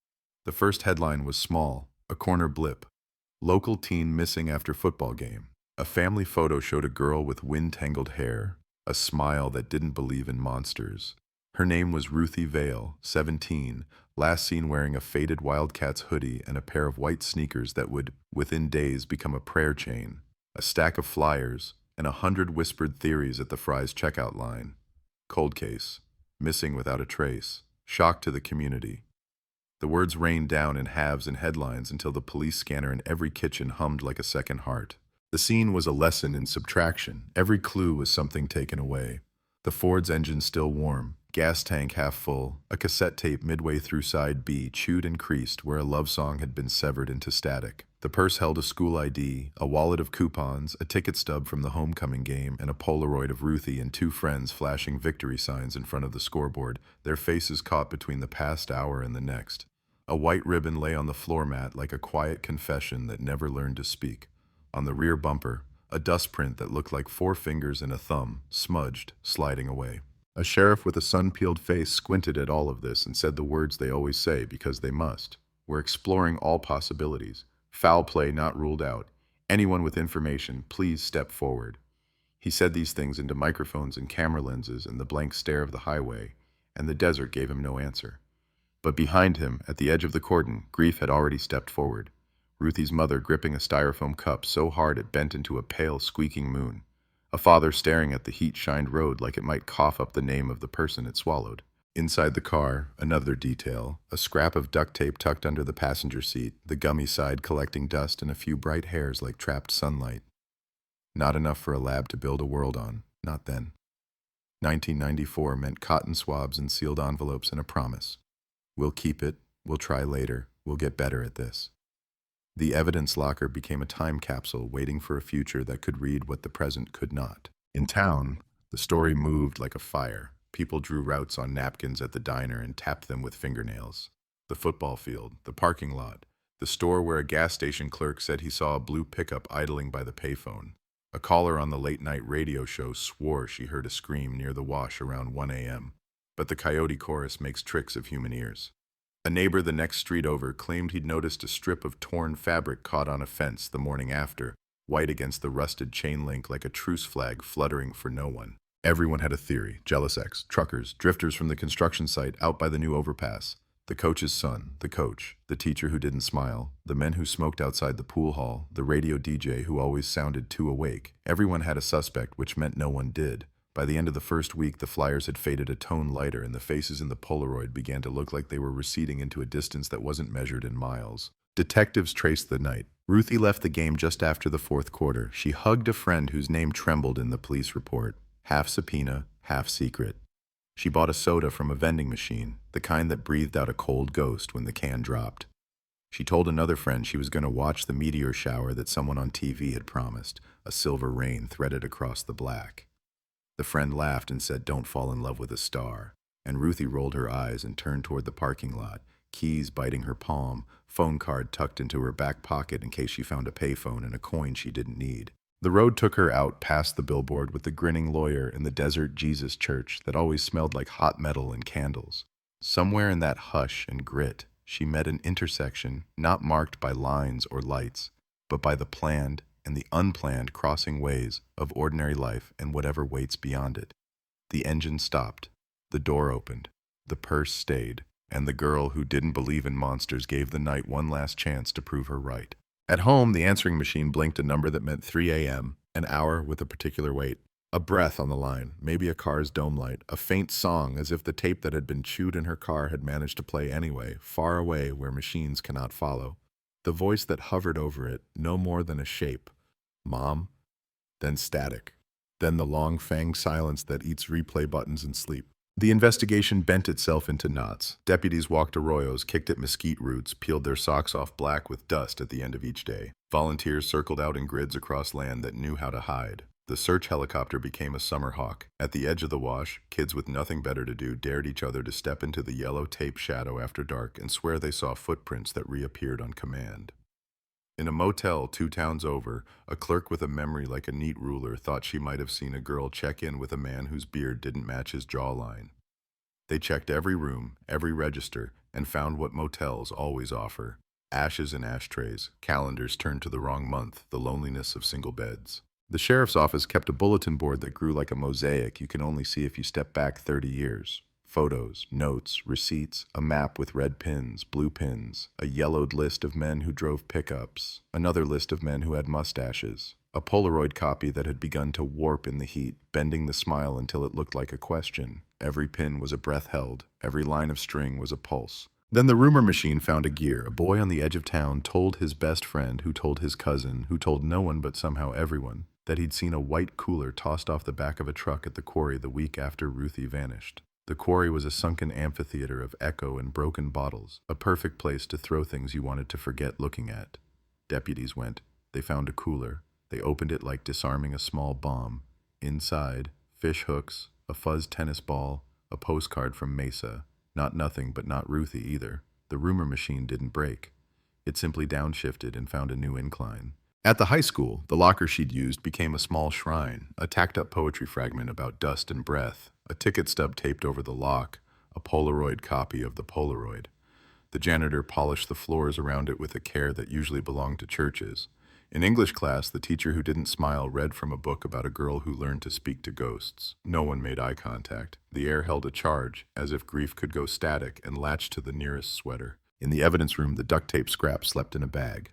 The first headline was small, a corner blip. Local teen missing after football game. A family photo showed a girl with wind-tangled hair, a smile that didn't believe in monsters. Her name was Ruthie Vale, 17, last seen wearing a faded Wildcats hoodie and a pair of white sneakers that would, within days, become a prayer chain. A stack of flyers, and 100 whispered theories at the Fry's checkout line. Cold case. Missing without a trace. Shock to the community. The words rained down in halves and headlines until the police scanner in every kitchen hummed like a second heart. The scene was a lesson in subtraction. Every clue was something taken away. The Ford's engine still warm, gas tank half full, a cassette tape midway through side B chewed and creased where a love song had been severed into static. The purse held a school ID, a wallet of coupons, a ticket stub from the homecoming game, and a Polaroid of Ruthie and two friends flashing victory signs in front of the scoreboard, their faces caught between the past hour and the next. A white ribbon lay on the floor mat like a quiet confession that never learned to speak. On the rear bumper, a dust print that looked like 4 fingers and a thumb, smudged, sliding away. A sheriff with a sun-peeled face squinted at all of this and said the words they always say because they must. We're exploring all possibilities. Foul play not ruled out. Anyone with information, please step forward. He said these things into microphones and camera lenses and the blank stare of the highway, and the desert gave him no answer. But behind him, at the edge of the cordon, grief had already stepped forward. Ruthie's mother gripping a styrofoam cup so hard it bent into a pale, squeaking moon. A father staring at the heat-shined road like it might cough up the name of the person it swallowed. Inside the car, another detail, a scrap of duct tape tucked under the passenger seat, the gummy side collecting dust and a few bright hairs like trapped sunlight. Not enough for a lab to build a world on, not then. 1994 meant cotton swabs and sealed envelopes and a promise. We'll keep it, we'll try later, we'll get better at this. The evidence locker became a time capsule waiting for a future that could read what the present could not. In town, the story moved like a fire. People drew routes on napkins at the diner and tapped them with fingernails. The football field, the parking lot, the store where a gas station clerk said he saw a blue pickup idling by the payphone. A caller on the late-night radio show swore she heard a scream near the wash around 1 a.m. But the coyote chorus makes tricks of human ears. A neighbor the next street over claimed he'd noticed a strip of torn fabric caught on a fence the morning after, white against the rusted chain link like a truce flag fluttering for no one. Everyone had a theory. Jealous ex, truckers, drifters from the construction site out by the new overpass. The coach's son, the coach, the teacher who didn't smile, the men who smoked outside the pool hall, the radio DJ who always sounded too awake. Everyone had a suspect, which meant no one did. By the end of the first week, the flyers had faded a tone lighter and the faces in the Polaroid began to look like they were receding into a distance that wasn't measured in miles. Detectives traced the night. Ruthie left the game just after the 4th quarter. She hugged a friend whose name trembled in the police report. Half subpoena, half secret. She bought a soda from a vending machine, the kind that breathed out a cold ghost when the can dropped. She told another friend she was going to watch the meteor shower that someone on TV had promised, a silver rain threaded across the black. The friend laughed and said, "Don't fall in love with a star." And Ruthie rolled her eyes and turned toward the parking lot, keys biting her palm, phone card tucked into her back pocket in case she found a payphone and a coin she didn't need. The road took her out past the billboard with the grinning lawyer and the desert Jesus church that always smelled like hot metal and candles. Somewhere in that hush and grit, she met an intersection not marked by lines or lights, but by the planned and the unplanned crossing ways of ordinary life and whatever waits beyond it. The engine stopped, the door opened, the purse stayed, and the girl who didn't believe in monsters gave the night one last chance to prove her right. At home, the answering machine blinked a number that meant 3 a.m., an hour with a particular weight. A breath on the line, maybe a car's dome light, a faint song as if the tape that had been chewed in her car had managed to play anyway, far away where machines cannot follow. The voice that hovered over it, no more than a shape. Mom, then static, then the long fanged silence that eats replay buttons in sleep. The investigation bent itself into knots. Deputies walked arroyos, kicked at mesquite roots, peeled their socks off black with dust at the end of each day. Volunteers circled out in grids across land that knew how to hide. The search helicopter became a summer hawk. At the edge of the wash, kids with nothing better to do dared each other to step into the yellow tape shadow after dark and swear they saw footprints that reappeared on command. In a motel 2 towns over, a clerk with a memory like a neat ruler thought she might have seen a girl check in with a man whose beard didn't match his jawline. They checked every room, every register, and found what motels always offer: ashes in ashtrays, calendars turned to the wrong month, the loneliness of single beds. The sheriff's office kept a bulletin board that grew like a mosaic you can only see if you step back 30 years. Photos, notes, receipts, a map with red pins, blue pins, a yellowed list of men who drove pickups, another list of men who had mustaches, a Polaroid copy that had begun to warp in the heat, bending the smile until it looked like a question. Every pin was a breath held, every line of string was a pulse. Then the rumor machine found a gear. A boy on the edge of town told his best friend, who told his cousin, who told no one but somehow everyone, that he'd seen a white cooler tossed off the back of a truck at the quarry the week after Ruthie vanished. The quarry was a sunken amphitheater of echo and broken bottles, a perfect place to throw things you wanted to forget looking at. Deputies went. They found a cooler. They opened it like disarming a small bomb. Inside, fish hooks, a fuzz tennis ball, a postcard from Mesa. Not nothing, but not Ruthie either. The rumor machine didn't break. It simply downshifted and found a new incline. At the high school, the locker she'd used became a small shrine, a tacked-up poetry fragment about dust and breath, a ticket stub taped over the lock, a Polaroid copy of the Polaroid. The janitor polished the floors around it with a care that usually belonged to churches. In English class, the teacher who didn't smile read from a book about a girl who learned to speak to ghosts. No one made eye contact. The air held a charge, as if grief could go static and latch to the nearest sweater. In the evidence room, the duct tape scrap slept in a bag.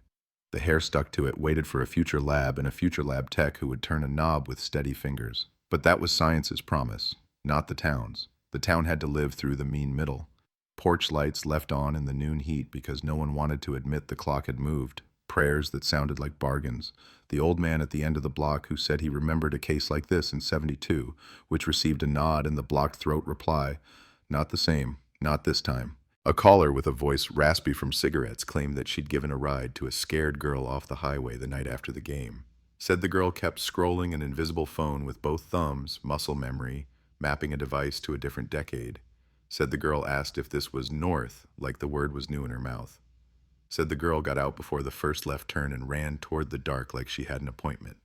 The hair stuck to it waited for a future lab and a future lab tech who would turn a knob with steady fingers. But that was science's promise, not the town's. The town had to live through the mean middle. Porch lights left on in the noon heat because no one wanted to admit the clock had moved. Prayers that sounded like bargains. The old man at the end of the block who said he remembered a case like this in '72, which received a nod and the blocked throat reply, "Not the same, not this time." A caller with a voice raspy from cigarettes claimed that she'd given a ride to a scared girl off the highway the night after the game. Said the girl kept scrolling an invisible phone with both thumbs, muscle memory, mapping a device to a different decade. Said the girl asked if this was north, like the word was new in her mouth. Said the girl got out before the first left turn and ran toward the dark like she had an appointment.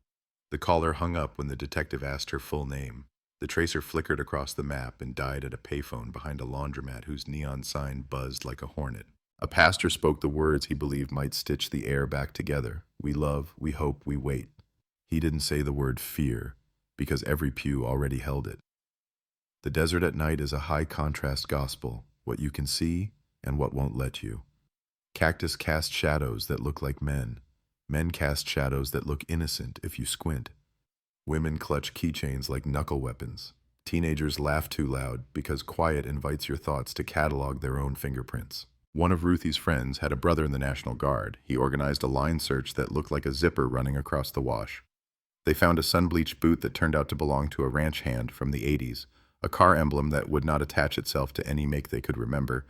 The caller hung up when the detective asked her full name. The tracer flickered across the map and died at a payphone behind a laundromat whose neon sign buzzed like a hornet. A pastor spoke the words he believed might stitch the air back together. We love, we hope, we wait. He didn't say the word fear, because every pew already held it. The desert at night is a high-contrast gospel, what you can see and what won't let you. Cactus cast shadows that look like men. Men cast shadows that look innocent if you squint. Women clutch keychains like knuckle weapons. Teenagers laugh too loud because quiet invites your thoughts to catalog their own fingerprints. One of Ruthie's friends had a brother in the National Guard. He organized a line search that looked like a zipper running across the wash. They found a sun-bleached boot that turned out to belong to a ranch hand from the '80s, a car emblem that would not attach itself to any make they could remember,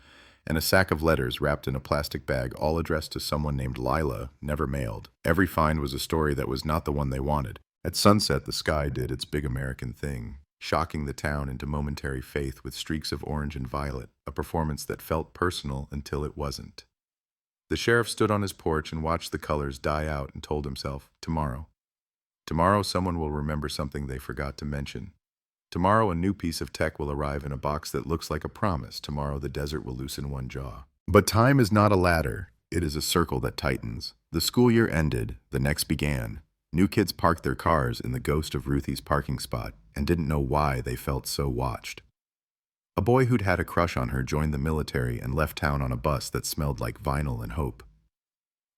and a sack of letters wrapped in a plastic bag, all addressed to someone named Lila, never mailed. Every find was a story that was not the one they wanted. At sunset, the sky did its big American thing, shocking the town into momentary faith with streaks of orange and violet, a performance that felt personal until it wasn't. The sheriff stood on his porch and watched the colors die out and told himself, tomorrow. Tomorrow someone will remember something they forgot to mention. Tomorrow a new piece of tech will arrive in a box that looks like a promise. Tomorrow the desert will loosen one jaw. But time is not a ladder. It is a circle that tightens. The school year ended. The next began. New kids parked their cars in the ghost of Ruthie's parking spot and didn't know why they felt so watched. A boy who'd had a crush on her joined the military and left town on a bus that smelled like vinyl and hope.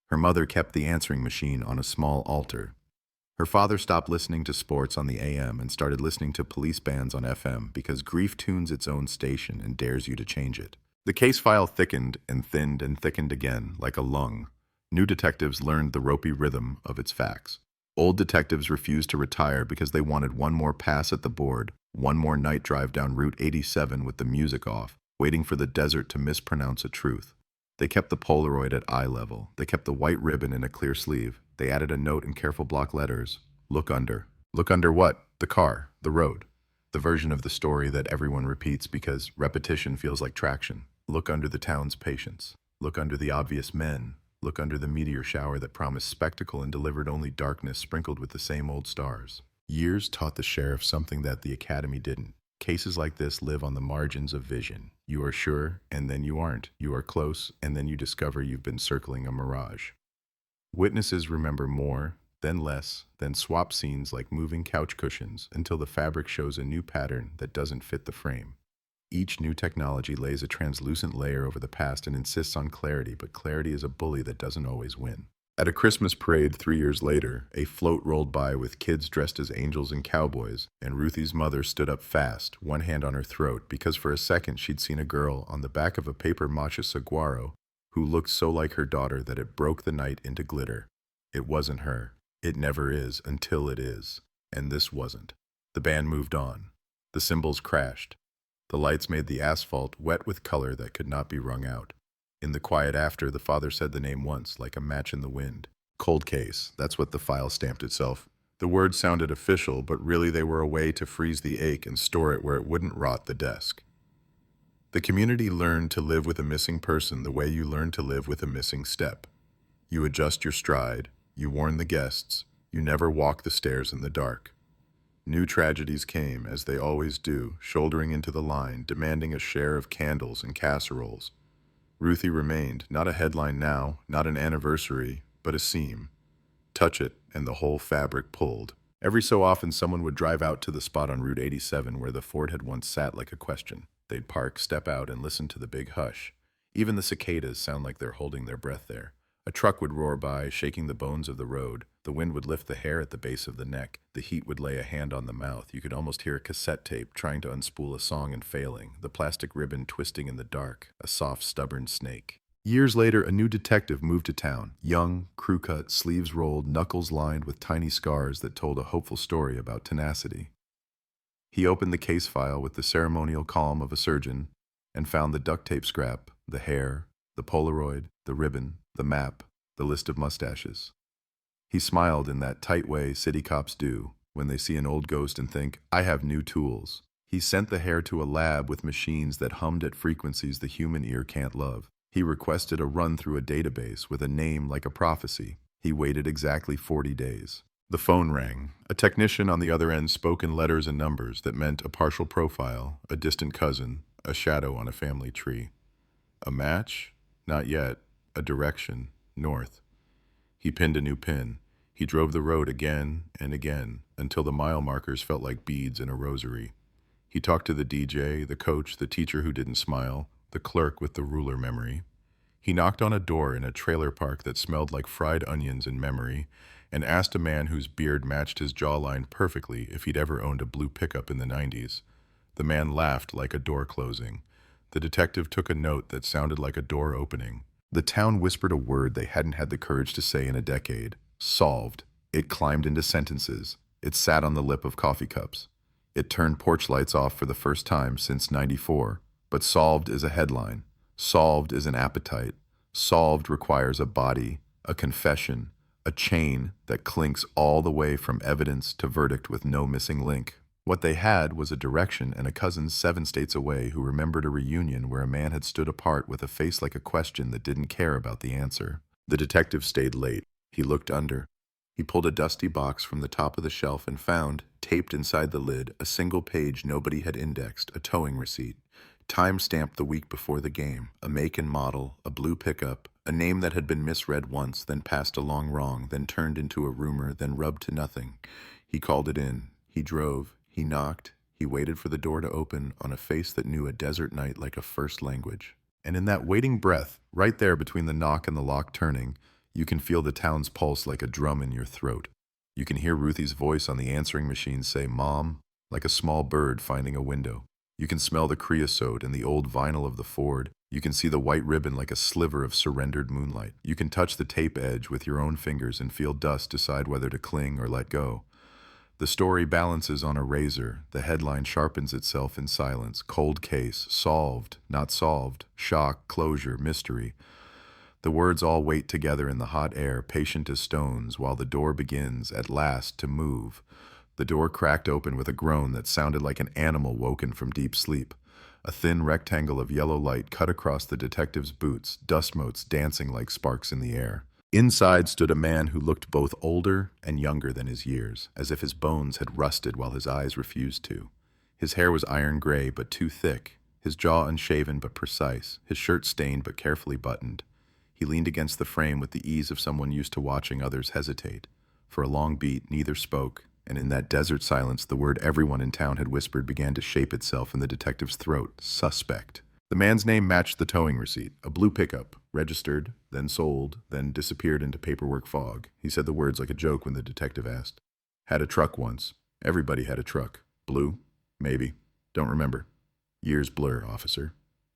Her mother kept the answering machine on a small altar. Her father stopped listening to sports on the AM and started listening to police bands on FM because grief tunes its own station and dares you to change it. The case file thickened and thickened again, like a lung. New detectives learned the ropey rhythm of its facts. Old detectives refused to retire because they wanted one more pass at the board, one more night drive down Route 87 with the music off, waiting for the desert to mispronounce a truth. They kept the Polaroid at eye level. They kept the white ribbon in a clear sleeve. They added a note in careful block letters. Look under. Look under what? The car, the road. The version of the story that everyone repeats because repetition feels like traction. Look under the town's patience. Look under the obvious men. Look under the meteor shower that promised spectacle and delivered only darkness sprinkled with the same old stars. Years taught the sheriff something that the academy didn't. Cases like this live on the margins of vision. You are sure, and then you aren't. You are close, and then you discover you've been circling a mirage. Witnesses remember more, then less, then swap scenes like moving couch cushions until the fabric shows a new pattern that doesn't fit the frame. Each new technology lays a translucent layer over the past and insists on clarity, but clarity is a bully that doesn't always win. At a Christmas parade 3 years later, a float rolled by with kids dressed as angels and cowboys, and Ruthie's mother stood up fast, one hand on her throat, because for a second she'd seen a girl on the back of a paper mache saguaro who looked so like her daughter that it broke the night into glitter. It wasn't her. It never is until it is. And this wasn't. The band moved on. The cymbals crashed. The lights made the asphalt wet with color that could not be wrung out. In the quiet after, the father said the name once, like a match in the wind. Cold case, that's what the file stamped itself. The words sounded official, but really they were a way to freeze the ache and store it where it wouldn't rot the desk. The community learned to live with a missing person the way you learn to live with a missing step. You adjust your stride, you warn the guests, you never walk the stairs in the dark. New tragedies came, as they always do, shouldering into the line, demanding a share of candles and casseroles. Ruthie remained, not a headline now, not an anniversary, but a seam. Touch it, and the whole fabric pulled. Every so often, someone would drive out to the spot on Route 87 where the Ford had once sat like a question. They'd park, step out, and listen to the big hush. Even the cicadas sound like they're holding their breath there. A truck would roar by, shaking the bones of the road. The wind would lift the hair at the base of the neck. The heat would lay a hand on the mouth. You could almost hear a cassette tape trying to unspool a song and failing, the plastic ribbon twisting in the dark, a soft, stubborn snake. Years later, a new detective moved to town. Young, crew-cut, sleeves rolled, knuckles lined with tiny scars that told a hopeful story about tenacity. He opened the case file with the ceremonial calm of a surgeon and found the duct tape scrap, the hair, the Polaroid, the ribbon, the map, the list of mustaches. He smiled in that tight way city cops do when they see an old ghost and think, I have new tools. He sent the hair to a lab with machines that hummed at frequencies the human ear can't love. He requested a run through a database with a name like a prophecy. He waited exactly 40 days. The phone rang. A technician on the other end spoke in letters and numbers that meant a partial profile, a distant cousin, a shadow on a family tree. A match? Not yet. A direction, north. He pinned a new pin. He drove the road again and again until the mile markers felt like beads in a rosary. He talked to the DJ, the coach, the teacher who didn't smile, the clerk with the ruler memory. He knocked on a door in a trailer park that smelled like fried onions in memory and asked a man whose beard matched his jawline perfectly if he'd ever owned a blue pickup in the 90s. The man laughed like a door closing. The detective took a note that sounded like a door opening. The town whispered a word they hadn't had the courage to say in a decade. Solved. It climbed into sentences. It sat on the lip of coffee cups. It turned porch lights off for the first time since '94. But solved is a headline. Solved is an appetite. Solved requires a body, a confession, a chain that clinks all the way from evidence to verdict with no missing link. What they had was a direction and a cousin 7 states away who remembered a reunion where a man had stood apart with a face like a question that didn't care about the answer. The detective stayed late. He looked under. He pulled a dusty box from the top of the shelf and found, taped inside the lid, a single page nobody had indexed, a towing receipt. Time-stamped the week before the game, a make and model, a blue pickup, a name that had been misread once, then passed along wrong, then turned into a rumor, then rubbed to nothing. He called it in. He drove. He knocked. He waited for the door to open on a face that knew a desert night like a first language. And in that waiting breath, right there between the knock and the lock turning, you can feel the town's pulse like a drum in your throat. You can hear Ruthie's voice on the answering machine say, Mom, like a small bird finding a window. You can smell the creosote and the old vinyl of the Ford. You can see the white ribbon like a sliver of surrendered moonlight. You can touch the tape edge with your own fingers and feel dust decide whether to cling or let go. The story balances on a razor. The headline sharpens itself in silence. Cold case, solved, not solved, shock, closure, mystery. The words all wait together in the hot air, patient as stones, while the door begins, at last, to move. The door cracked open with a groan that sounded like an animal woken from deep sleep. A thin rectangle of yellow light cut across the detective's boots, dust motes dancing like sparks in the air. Inside stood a man who looked both older and younger than his years, as if his bones had rusted while his eyes refused to. His hair was iron gray but too thick, his jaw unshaven but precise, his shirt stained but carefully buttoned. He leaned against the frame with the ease of someone used to watching others hesitate. For a long beat, neither spoke, and in that desert silence, the word everyone in town had whispered began to shape itself in the detective's throat. Suspect. The man's name matched the towing receipt, a blue pickup, registered, then sold, then disappeared into paperwork fog. He said the words like a joke when the detective asked. Had a truck once. Everybody had a truck. Blue? Maybe. Don't remember. Years blur, officer.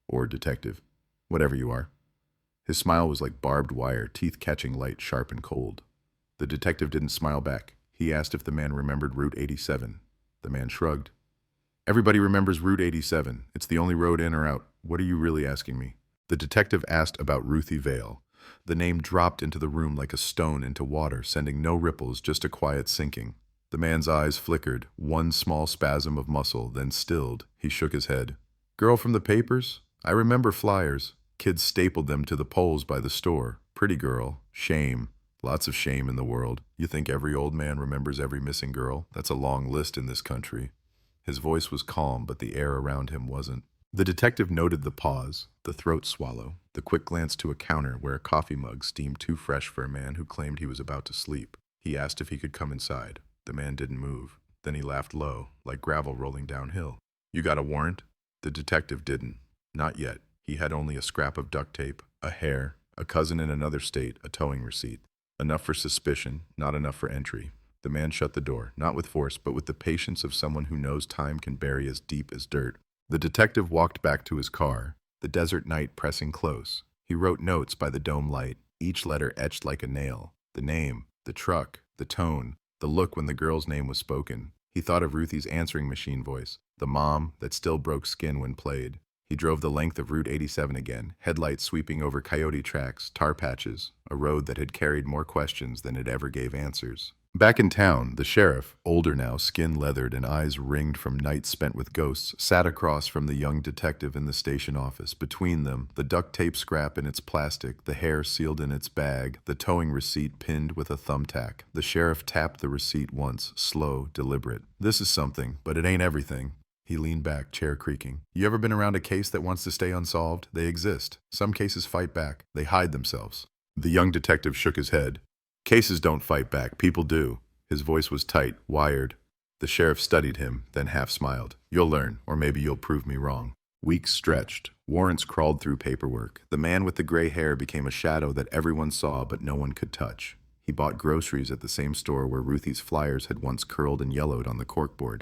Or detective. Whatever you are. His smile was like barbed wire, teeth catching light, sharp and cold. The detective didn't smile back. He asked if the man remembered Route 87. The man shrugged. Everybody remembers Route 87. It's the only road in or out. What are you really asking me? The detective asked about Ruthie Vale. The name dropped into the room like a stone into water, sending no ripples, just a quiet sinking. The man's eyes flickered, one small spasm of muscle, then stilled. He shook his head. Girl from the papers? I remember flyers. Kids stapled them to the poles by the store. Pretty girl. Shame. Lots of shame in the world. You think every old man remembers every missing girl? That's a long list in this country. His voice was calm, but the air around him wasn't. The detective noted the pause, the throat swallow, the quick glance to a counter where a coffee mug steamed too fresh for a man who claimed he was about to sleep. He asked if he could come inside. The man didn't move. Then he laughed low, like gravel rolling downhill. You got a warrant? The detective didn't. Not yet. He had only a scrap of duct tape, a hair, a cousin in another state, a towing receipt. Enough for suspicion, not enough for entry. The man shut the door, not with force, but with the patience of someone who knows time can bury as deep as dirt. The detective walked back to his car, the desert night pressing close. He wrote notes by the dome light, each letter etched like a nail. The name, the truck, the tone, the look when the girl's name was spoken. He thought of Ruthie's answering machine voice, the mom that still broke skin when played. He drove the length of Route 87 again, headlights sweeping over coyote tracks, tar patches, a road that had carried more questions than it ever gave answers. Back in town, the sheriff, older now, skin-leathered and eyes ringed from nights spent with ghosts, sat across from the young detective in the station office. Between them, the duct tape scrap in its plastic, the hair sealed in its bag, the towing receipt pinned with a thumbtack. The sheriff tapped the receipt once, slow, deliberate. This is something, but it ain't everything. He leaned back, chair creaking. You ever been around a case that wants to stay unsolved? They exist. Some cases fight back. They hide themselves. The young detective shook his head. Cases don't fight back. People do. His voice was tight, wired. The sheriff studied him, then half smiled. You'll learn, or maybe you'll prove me wrong. Weeks stretched. Warrants crawled through paperwork. The man with the gray hair became a shadow that everyone saw but no one could touch. He bought groceries at the same store where Ruthie's flyers had once curled and yellowed on the corkboard.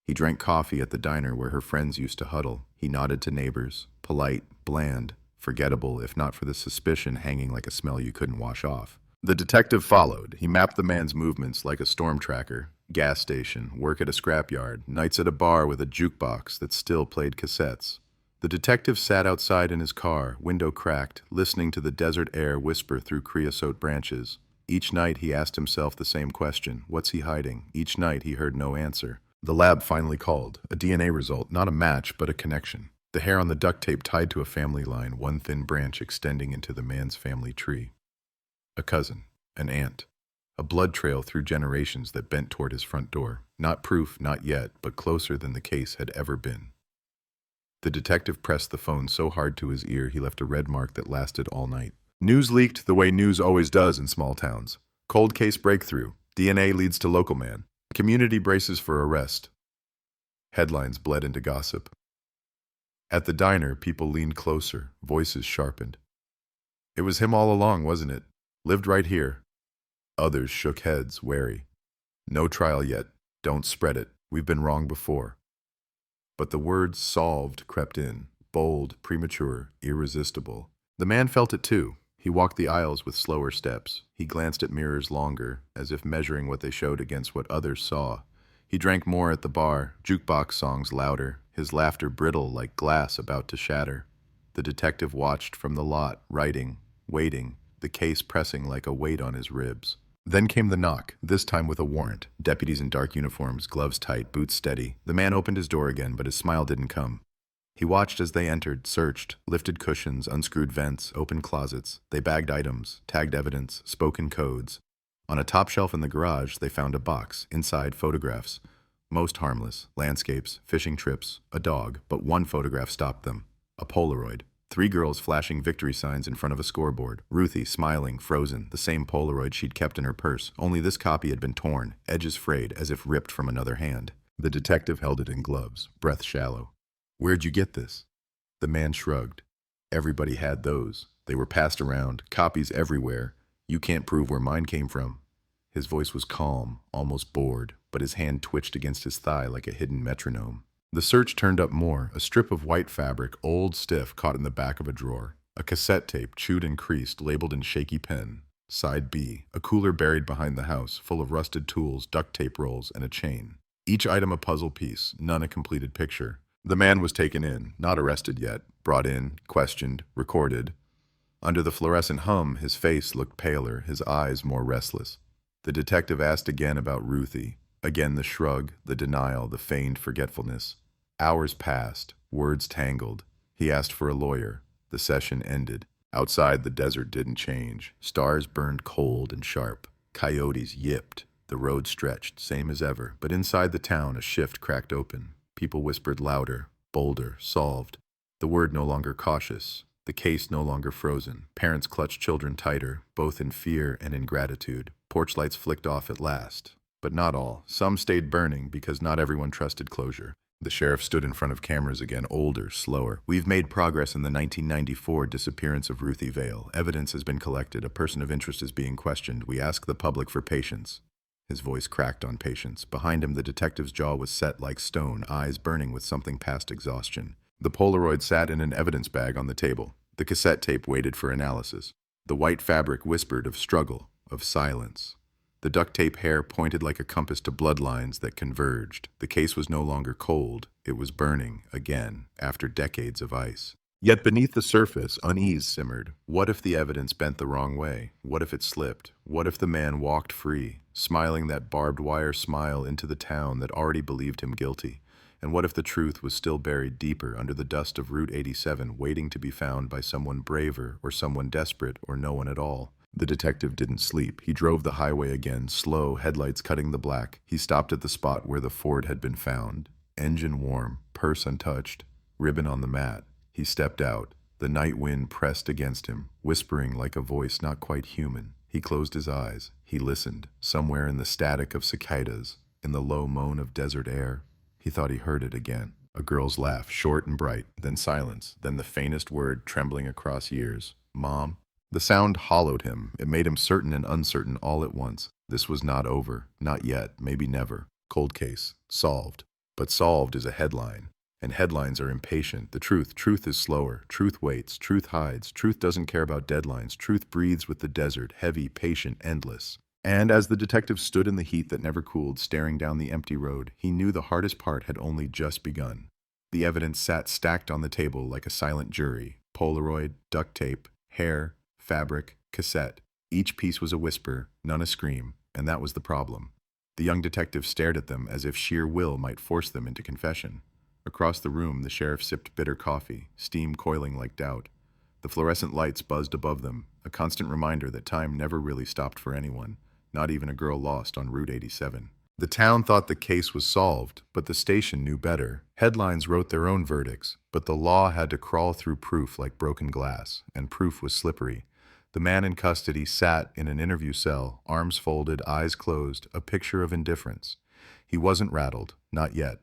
He drank coffee at the diner where her friends used to huddle. He nodded to neighbors, polite, bland, forgettable if not for the suspicion hanging like a smell you couldn't wash off. The detective followed. He mapped the man's movements like a storm tracker. Gas station, work at a scrapyard, nights at a bar with a jukebox that still played cassettes. The detective sat outside in his car, window cracked, listening to the desert air whisper through creosote branches. Each night he asked himself the same question, what's he hiding? Each night he heard no answer. The lab finally called. A DNA result, not a match, but a connection. The hair on the duct tape tied to a family line, one thin branch extending into the man's family tree. A cousin, an aunt, a blood trail through generations that bent toward his front door. Not proof, not yet, but closer than the case had ever been. The detective pressed the phone so hard to his ear he left a red mark that lasted all night. News leaked the way news always does in small towns. Cold case breakthrough. DNA leads to local man. Community braces for arrest. Headlines bled into gossip. At the diner, people leaned closer, voices sharpened. It was him all along, wasn't it? Lived right here. Others shook heads, wary. No trial yet. Don't spread it. We've been wrong before. But the word solved crept in, bold, premature, irresistible. The man felt it too. He walked the aisles with slower steps. He glanced at mirrors longer, as if measuring what they showed against what others saw. He drank more at the bar, jukebox songs louder, his laughter brittle like glass about to shatter. The detective watched from the lot, writing, waiting, the case pressing like a weight on his ribs. Then came the knock, this time with a warrant. Deputies in dark uniforms, gloves tight, boots steady. The man opened his door again, but his smile didn't come. He watched as they entered, searched, lifted cushions, unscrewed vents, opened closets. They bagged items, tagged evidence, spoken codes. On a top shelf in the garage, they found a box, inside photographs. Most harmless, landscapes, fishing trips, a dog, but one photograph stopped them. A Polaroid. 3 girls flashing victory signs in front of a scoreboard. Ruthie, smiling, frozen, the same Polaroid she'd kept in her purse, only this copy had been torn, edges frayed, as if ripped from another hand. The detective held it in gloves, breath shallow. Where'd you get this? The man shrugged. Everybody had those. They were passed around, copies everywhere. You can't prove where mine came from. His voice was calm, almost bored, but his hand twitched against his thigh like a hidden metronome. The search turned up more, a strip of white fabric, old stiff, caught in the back of a drawer. A cassette tape, chewed and creased, labeled in shaky pen. Side B, a cooler buried behind the house, full of rusted tools, duct tape rolls, and a chain. Each item a puzzle piece, none a completed picture. The man was taken in, not arrested yet, brought in, questioned, recorded. Under the fluorescent hum, his face looked paler, his eyes more restless. The detective asked again about Ruthie. Again the shrug, the denial, the feigned forgetfulness. Hours passed, words tangled. He asked for a lawyer. The session ended. Outside, the desert didn't change. Stars burned cold and sharp. Coyotes yipped. The road stretched, same as ever. But inside the town, a shift cracked open. People whispered louder, bolder, solved. The word no longer cautious. The case no longer frozen. Parents clutched children tighter, both in fear and in gratitude. Porch lights flicked off at last. But not all. Some stayed burning because not everyone trusted closure. The sheriff stood in front of cameras again, older, slower. We've made progress in the 1994 disappearance of Ruthie Vale. Evidence has been collected. A person of interest is being questioned. We ask the public for patience. His voice cracked on patience. Behind him, the detective's jaw was set like stone, eyes burning with something past exhaustion. The Polaroid sat in an evidence bag on the table. The cassette tape waited for analysis. The white fabric whispered of struggle, of silence. The duct tape hair pointed like a compass to bloodlines that converged. The case was no longer cold. It was burning, again, after decades of ice. Yet beneath the surface, unease simmered. What if the evidence bent the wrong way? What if it slipped? What if the man walked free, smiling that barbed wire smile into the town that already believed him guilty? And what if the truth was still buried deeper under the dust of Route 87, waiting to be found by someone braver or someone desperate or no one at all? The detective didn't sleep. He drove the highway again, slow, headlights cutting the black. He stopped at the spot where the Ford had been found. Engine warm, purse untouched, ribbon on the mat. He stepped out. The night wind pressed against him, whispering like a voice not quite human. He closed his eyes. He listened. Somewhere in the static of cicadas, in the low moan of desert air, he thought he heard it again. A girl's laugh, short and bright, then silence, then the faintest word trembling across years. Mom? The sound hollowed him. It made him certain and uncertain all at once. This was not over. Not yet. Maybe never. Cold case. Solved. But solved is a headline. And headlines are impatient. The truth is slower. Truth waits. Truth hides. Truth doesn't care about deadlines. Truth breathes with the desert, heavy, patient, endless. And as the detective stood in the heat that never cooled, staring down the empty road, he knew the hardest part had only just begun. The evidence sat stacked on the table like a silent jury. Polaroid, duct tape, hair, fabric, cassette. Each piece was a whisper, none a scream, and that was the problem. The young detective stared at them as if sheer will might force them into confession. Across the room, the sheriff sipped bitter coffee, steam coiling like doubt. The fluorescent lights buzzed above them, a constant reminder that time never really stopped for anyone, not even a girl lost on Route 87. The town thought the case was solved, but the station knew better. Headlines wrote their own verdicts, but the law had to crawl through proof like broken glass, and proof was slippery. The man in custody sat in an interview cell, arms folded, eyes closed, a picture of indifference. He wasn't rattled, not yet.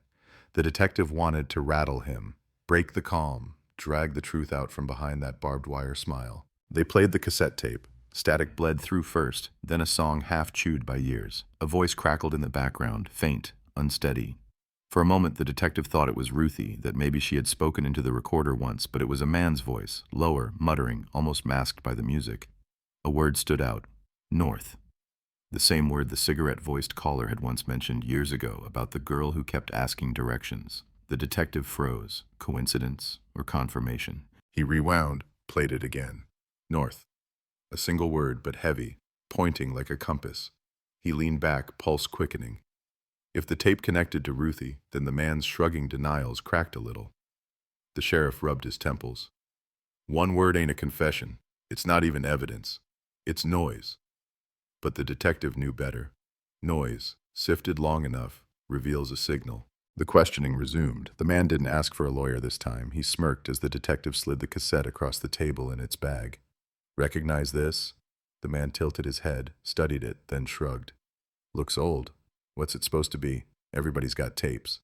The detective wanted to rattle him, break the calm, drag the truth out from behind that barbed wire smile. They played the cassette tape. Static bled through first, then a song half chewed by years. A voice crackled in the background, faint, unsteady. For a moment, the detective thought it was Ruthie, that maybe she had spoken into the recorder once, but it was a man's voice, lower, muttering, almost masked by the music. A word stood out. North. The same word the cigarette-voiced caller had once mentioned years ago about the girl who kept asking directions. The detective froze. Coincidence or confirmation? He rewound, played it again. North. A single word, but heavy, pointing like a compass. He leaned back, pulse quickening. If the tape connected to Ruthie, then the man's shrugging denials cracked a little. The sheriff rubbed his temples. One word ain't a confession. It's not even evidence. It's noise. But the detective knew better. Noise, sifted long enough, reveals a signal. The questioning resumed. The man didn't ask for a lawyer this time. He smirked as the detective slid the cassette across the table in its bag. Recognize this? The man tilted his head, studied it, then shrugged. Looks old. What's it supposed to be? Everybody's got tapes.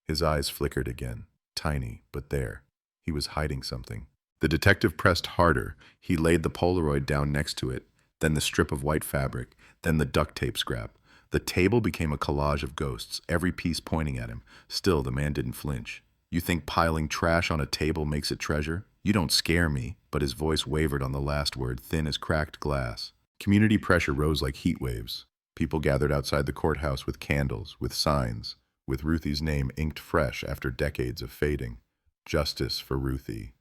His eyes flickered again. Tiny, but there. He was hiding something. The detective pressed harder. He laid the Polaroid down next to it, then the strip of white fabric, then the duct tape scrap. The table became a collage of ghosts, every piece pointing at him. Still, the man didn't flinch. You think piling trash on a table makes it treasure? You don't scare me, but his voice wavered on the last word, thin as cracked glass. Community pressure rose like heat waves. People gathered outside the courthouse with candles, with signs, with Ruthie's name inked fresh after decades of fading. Justice for Ruthie.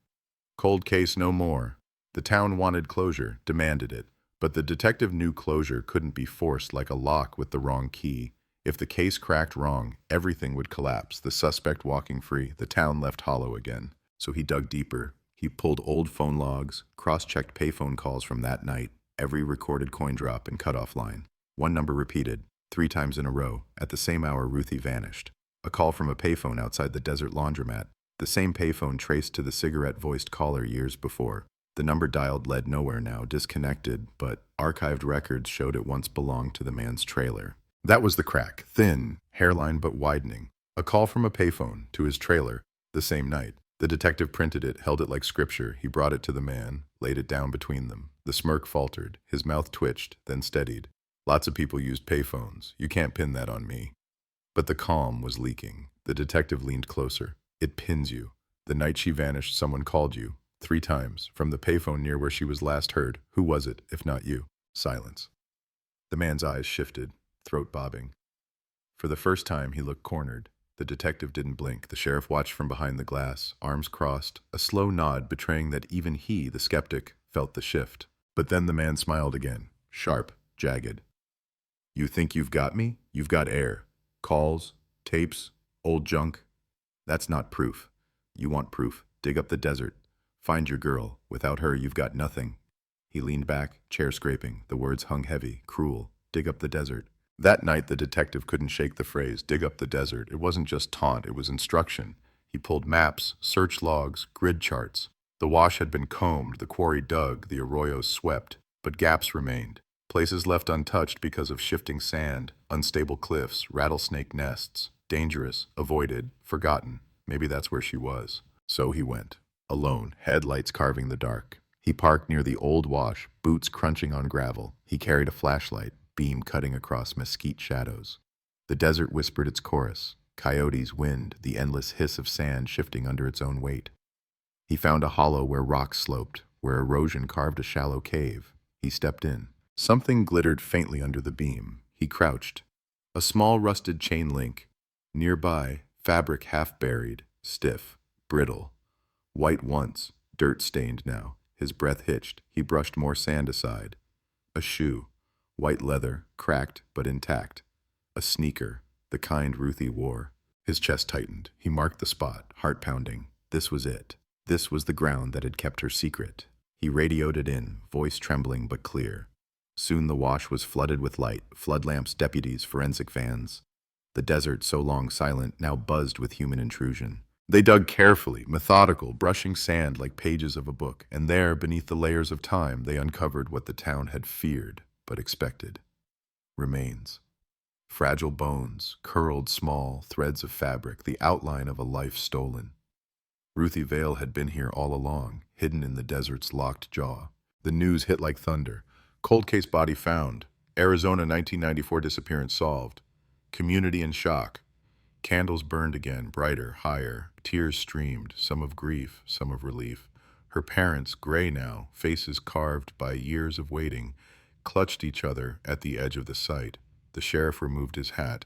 Cold case no more. The town wanted closure, demanded it. But the detective knew closure couldn't be forced like a lock with the wrong key. If the case cracked wrong, everything would collapse, the suspect walking free, the town left hollow again. So he dug deeper. He pulled old phone logs, cross-checked payphone calls from that night, every recorded coin drop and cutoff line. One number repeated, 3 times in a row. At the same hour, Ruthie vanished. A call from a payphone outside the desert laundromat. The same payphone traced to the cigarette-voiced caller years before. The number dialed led nowhere now, disconnected, but archived records showed it once belonged to the man's trailer. That was the crack, thin, hairline but widening. A call from a payphone to his trailer the same night. The detective printed it, held it like scripture. He brought it to the man, laid it down between them. The smirk faltered. His mouth twitched, then steadied. Lots of people used payphones. You can't pin that on me. But the calm was leaking. The detective leaned closer. It pins you. The night she vanished, someone called you. 3 times, from the payphone near where she was last heard. Who was it, if not you? Silence. The man's eyes shifted, throat bobbing. For the first time, he looked cornered. The detective didn't blink. The sheriff watched from behind the glass, arms crossed, a slow nod betraying that even he, the skeptic, felt the shift. But then the man smiled again, sharp, jagged. You think you've got me? You've got air. Calls, tapes, old junk. That's not proof. You want proof. Dig up the desert. Find your girl. Without her, you've got nothing. He leaned back, chair scraping. The words hung heavy, cruel. Dig up the desert. That night, the detective couldn't shake the phrase, dig up the desert. It wasn't just taunt, it was instruction. He pulled maps, search logs, grid charts. The wash had been combed, the quarry dug, the arroyos swept. But gaps remained. Places left untouched because of shifting sand, unstable cliffs, rattlesnake nests. Dangerous, avoided, forgotten. Maybe that's where she was. So he went. Alone, headlights carving the dark. He parked near the old wash, boots crunching on gravel. He carried a flashlight, beam cutting across mesquite shadows. The desert whispered its chorus. Coyotes, wind, the endless hiss of sand shifting under its own weight. He found a hollow where rocks sloped, where erosion carved a shallow cave. He stepped in. Something glittered faintly under the beam. He crouched. A small rusted chain link. Nearby, fabric half buried, stiff, brittle. White once, dirt-stained now. His breath hitched. He brushed more sand aside. A shoe. White leather, cracked but intact. A sneaker, the kind Ruthie wore. His chest tightened. He marked the spot, heart pounding. This was it. This was the ground that had kept her secret. He radioed it in, voice trembling but clear. Soon the wash was flooded with light, flood lamps, deputies, forensic vans. The desert, so long silent, now buzzed with human intrusion. They dug carefully, methodical, brushing sand like pages of a book, and there, beneath the layers of time, they uncovered what the town had feared, but expected. Remains. Fragile bones, curled small threads of fabric, the outline of a life stolen. Ruthie Vale had been here all along, hidden in the desert's locked jaw. The news hit like thunder. Cold case body found. Arizona 1994 disappearance solved. Community in shock. Candles burned again, brighter, higher. Tears streamed, some of grief, some of relief. Her parents, gray now, faces carved by years of waiting, clutched each other at the edge of the site. The sheriff removed his hat.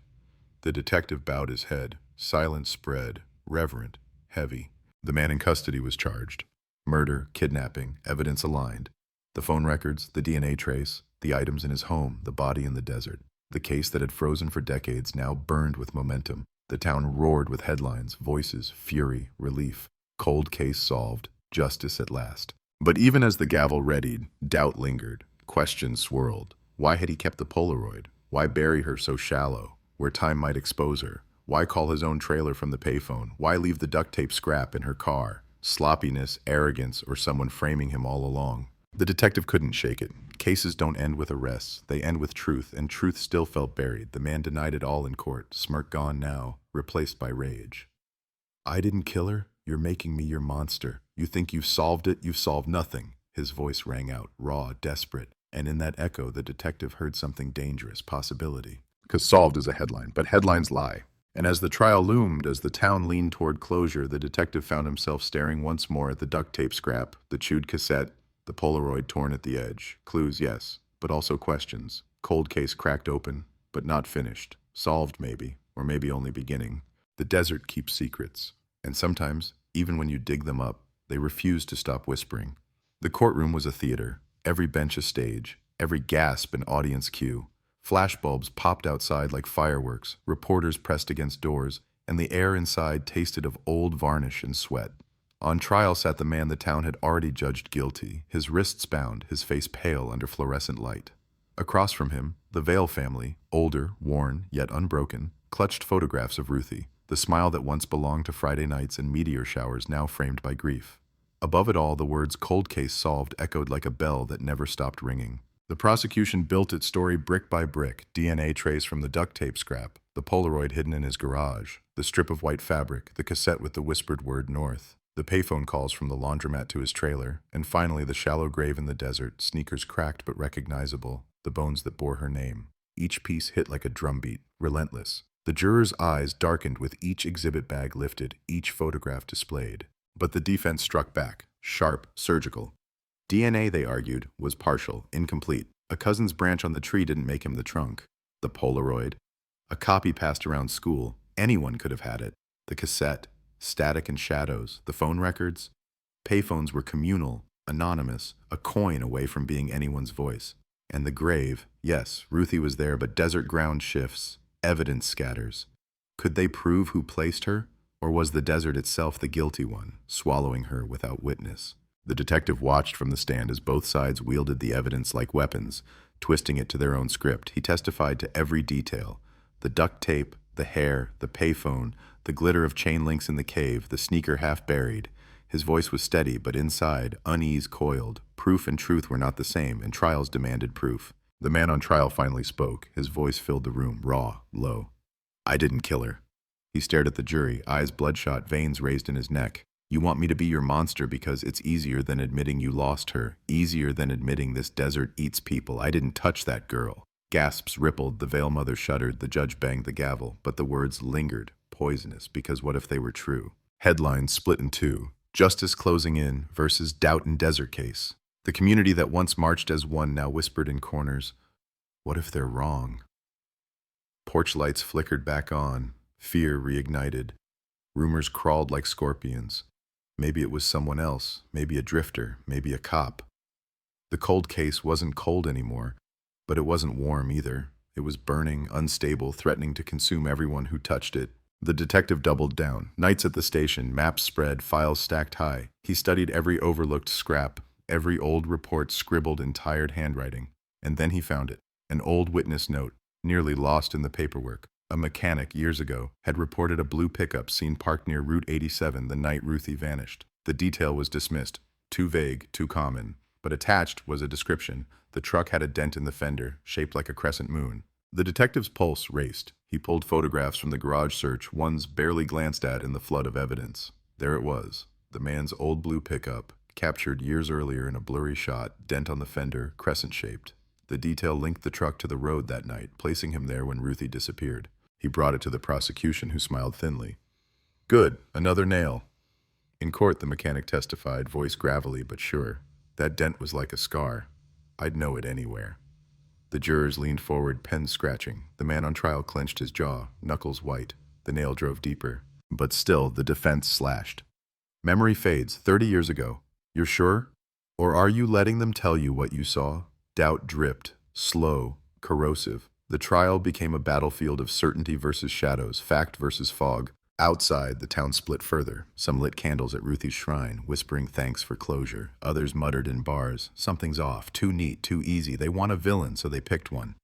The detective bowed his head. Silence spread, reverent, heavy. The man in custody was charged. Murder, kidnapping, evidence aligned. The phone records, the DNA trace, the items in his home, the body in the desert. The case that had frozen for decades now burned with momentum. The town roared with headlines, voices, fury, relief. Cold case solved, justice at last. But even as the gavel readied, doubt lingered. Questions swirled. Why had he kept the Polaroid? Why bury her so shallow, where time might expose her? Why call his own trailer from the payphone? Why leave the duct tape scrap in her car? Sloppiness, arrogance, or someone framing him all along? The detective couldn't shake it. Cases don't end with arrests. They end with truth, and truth still felt buried. The man denied it all in court, smirk gone now, replaced by rage. I didn't kill her. You're making me your monster. You think you've solved it? You've solved nothing. His voice rang out, raw, desperate. And in that echo, the detective heard something dangerous, possibility. Because solved is a headline, but headlines lie. And as the trial loomed, as the town leaned toward closure, the detective found himself staring once more at the duct tape scrap, the chewed cassette, the Polaroid torn at the edge. Clues, yes, but also questions. Cold case cracked open, but not finished. Solved, maybe, or maybe only beginning. The desert keeps secrets, and sometimes, even when you dig them up, they refuse to stop whispering. The courtroom was a theater, every bench a stage, every gasp an audience cue. Flashbulbs popped outside like fireworks, reporters pressed against doors, and the air inside tasted of old varnish and sweat. On trial sat the man the town had already judged guilty, his wrists bound, his face pale under fluorescent light. Across from him, the Vale family, older, worn, yet unbroken, clutched photographs of Ruthie, the smile that once belonged to Friday nights and meteor showers now framed by grief. Above it all, the words "cold case solved" echoed like a bell that never stopped ringing. The prosecution built its story brick by brick, DNA trace from the duct tape scrap, the Polaroid hidden in his garage, the strip of white fabric, the cassette with the whispered word north, the payphone calls from the laundromat to his trailer, and finally the shallow grave in the desert, sneakers cracked but recognizable, the bones that bore her name. Each piece hit like a drumbeat, relentless. The jurors' eyes darkened with each exhibit bag lifted, each photograph displayed. But the defense struck back, sharp, surgical. DNA, they argued, was partial, incomplete. A cousin's branch on the tree didn't make him the trunk. The Polaroid, a copy passed around school. Anyone could have had it. The cassette, static and shadows. The phone records. Payphones were communal, anonymous, a coin away from being anyone's voice. And the grave, yes, Ruthie was there, but desert ground shifts. Evidence scatters. Could they prove who placed her? Or was the desert itself the guilty one, swallowing her without witness? The detective watched from the stand as both sides wielded the evidence like weapons, twisting it to their own script. He testified to every detail. The duct tape, the hair, the payphone, the glitter of chain links in the cave, the sneaker half buried. His voice was steady, but inside, unease coiled. Proof and truth were not the same, and trials demanded proof. The man on trial finally spoke. His voice filled the room, raw, low. "I didn't kill her." He stared at the jury, eyes bloodshot, veins raised in his neck. "You want me to be your monster because it's easier than admitting you lost her, easier than admitting this desert eats people. I didn't touch that girl." Gasps rippled, the Vale mother shuddered, the judge banged the gavel, but the words lingered, poisonous, because what if they were true? Headlines split in two. Justice closing in versus doubt in desert case. The community that once marched as one now whispered in corners, "What if they're wrong?" Porch lights flickered back on. Fear reignited. Rumors crawled like scorpions. Maybe it was someone else, maybe a drifter, maybe a cop. The cold case wasn't cold anymore, but it wasn't warm either. It was burning, unstable, threatening to consume everyone who touched it. The detective doubled down. Nights at the station, maps spread, files stacked high. He studied every overlooked scrap, every old report scribbled in tired handwriting. And then he found it. An old witness note, nearly lost in the paperwork. A mechanic, years ago, had reported a blue pickup seen parked near Route 87 the night Ruthie vanished. The detail was dismissed. Too vague, too common. But attached was a description. The truck had a dent in the fender, shaped like a crescent moon. The detective's pulse raced. He pulled photographs from the garage search, ones barely glanced at in the flood of evidence. There it was, the man's old blue pickup, captured years earlier in a blurry shot, dent on the fender, crescent-shaped. The detail linked the truck to the road that night, placing him there when Ruthie disappeared. He brought it to the prosecution, who smiled thinly. "Good, another nail." In court, the mechanic testified, voice gravelly but sure. "That dent was like a scar. I'd know it anywhere." The jurors leaned forward, pens scratching. The man on trial clenched his jaw, knuckles white. The nail drove deeper. But still, the defense slashed. "Memory fades, 30 years ago. You're sure? Or are you letting them tell you what you saw?" Doubt dripped, slow, corrosive. The trial became a battlefield of certainty versus shadows, fact versus fog. Outside, the town split further. Some lit candles at Ruthie's shrine, whispering thanks for closure. Others muttered in bars, "Something's off, too neat, too easy. They want a villain, so they picked one."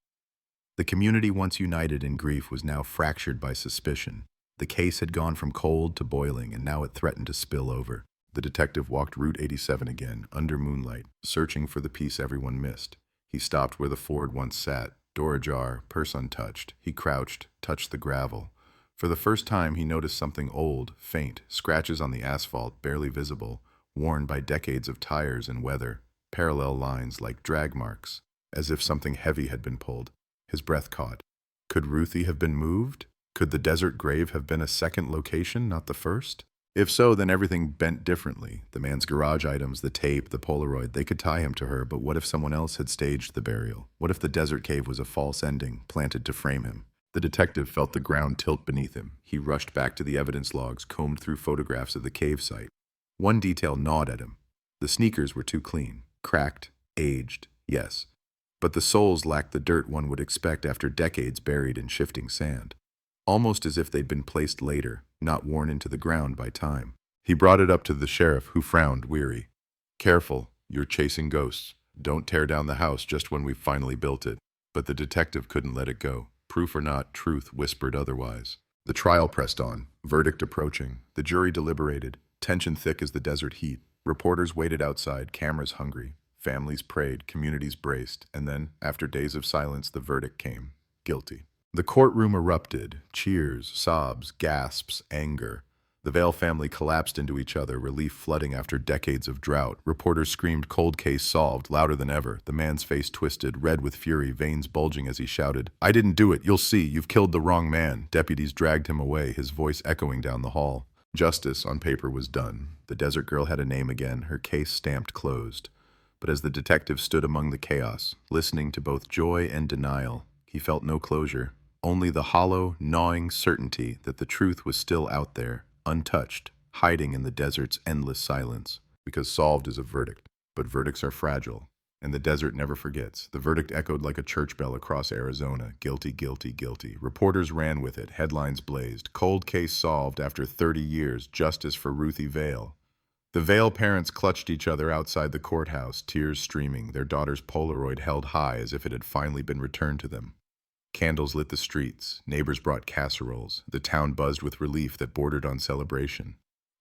The community, once united in grief, was now fractured by suspicion. The case had gone from cold to boiling, and now it threatened to spill over. The detective walked Route 87 again, under moonlight, searching for the piece everyone missed. He stopped where the Ford once sat, door ajar, purse untouched. He crouched, touched the gravel. For the first time, he noticed something old, faint, scratches on the asphalt, barely visible, worn by decades of tires and weather, parallel lines like drag marks, as if something heavy had been pulled. His breath caught. Could Ruthie have been moved? Could the desert grave have been a second location, not the first? If so, then everything bent differently. The man's garage items, the tape, the Polaroid, they could tie him to her, but what if someone else had staged the burial? What if the desert cave was a false ending, planted to frame him? The detective felt the ground tilt beneath him. He rushed back to the evidence logs, combed through photographs of the cave site. One detail gnawed at him. The sneakers were too clean. Cracked, aged, yes. But the soles lacked the dirt one would expect after decades buried in shifting sand. Almost as if they'd been placed later, not worn into the ground by time. He brought it up to the sheriff, who frowned, weary. Careful, you're chasing ghosts. Don't tear down the house just when we've finally built it. But the detective couldn't let it go. Proof or not, truth whispered otherwise. The trial pressed on, verdict approaching. The jury deliberated, tension thick as the desert heat. Reporters waited outside, cameras hungry. Families prayed, communities braced. And then, after days of silence, the verdict came. Guilty. The courtroom erupted. Cheers, sobs, gasps, anger. The Vale family collapsed into each other, relief flooding after decades of drought. Reporters screamed, "Cold case solved," louder than ever. The man's face twisted, red with fury, veins bulging as he shouted, "I didn't do it. You'll see. You've killed the wrong man." Deputies dragged him away, his voice echoing down the hall. Justice, on paper, was done. The desert girl had a name again, her case stamped closed. But as the detective stood among the chaos, listening to both joy and denial, he felt no closure. Only the hollow, gnawing certainty that the truth was still out there, untouched, hiding in the desert's endless silence. Because solved is a verdict, but verdicts are fragile, and the desert never forgets. The verdict echoed like a church bell across Arizona. Guilty, guilty, guilty. Reporters ran with it. Headlines blazed. Cold case solved after 30 years. Justice for Ruthie Vale. The Vale parents clutched each other outside the courthouse, tears streaming, their daughter's Polaroid held high as if it had finally been returned to them. Candles lit the streets, neighbors brought casseroles, the town buzzed with relief that bordered on celebration.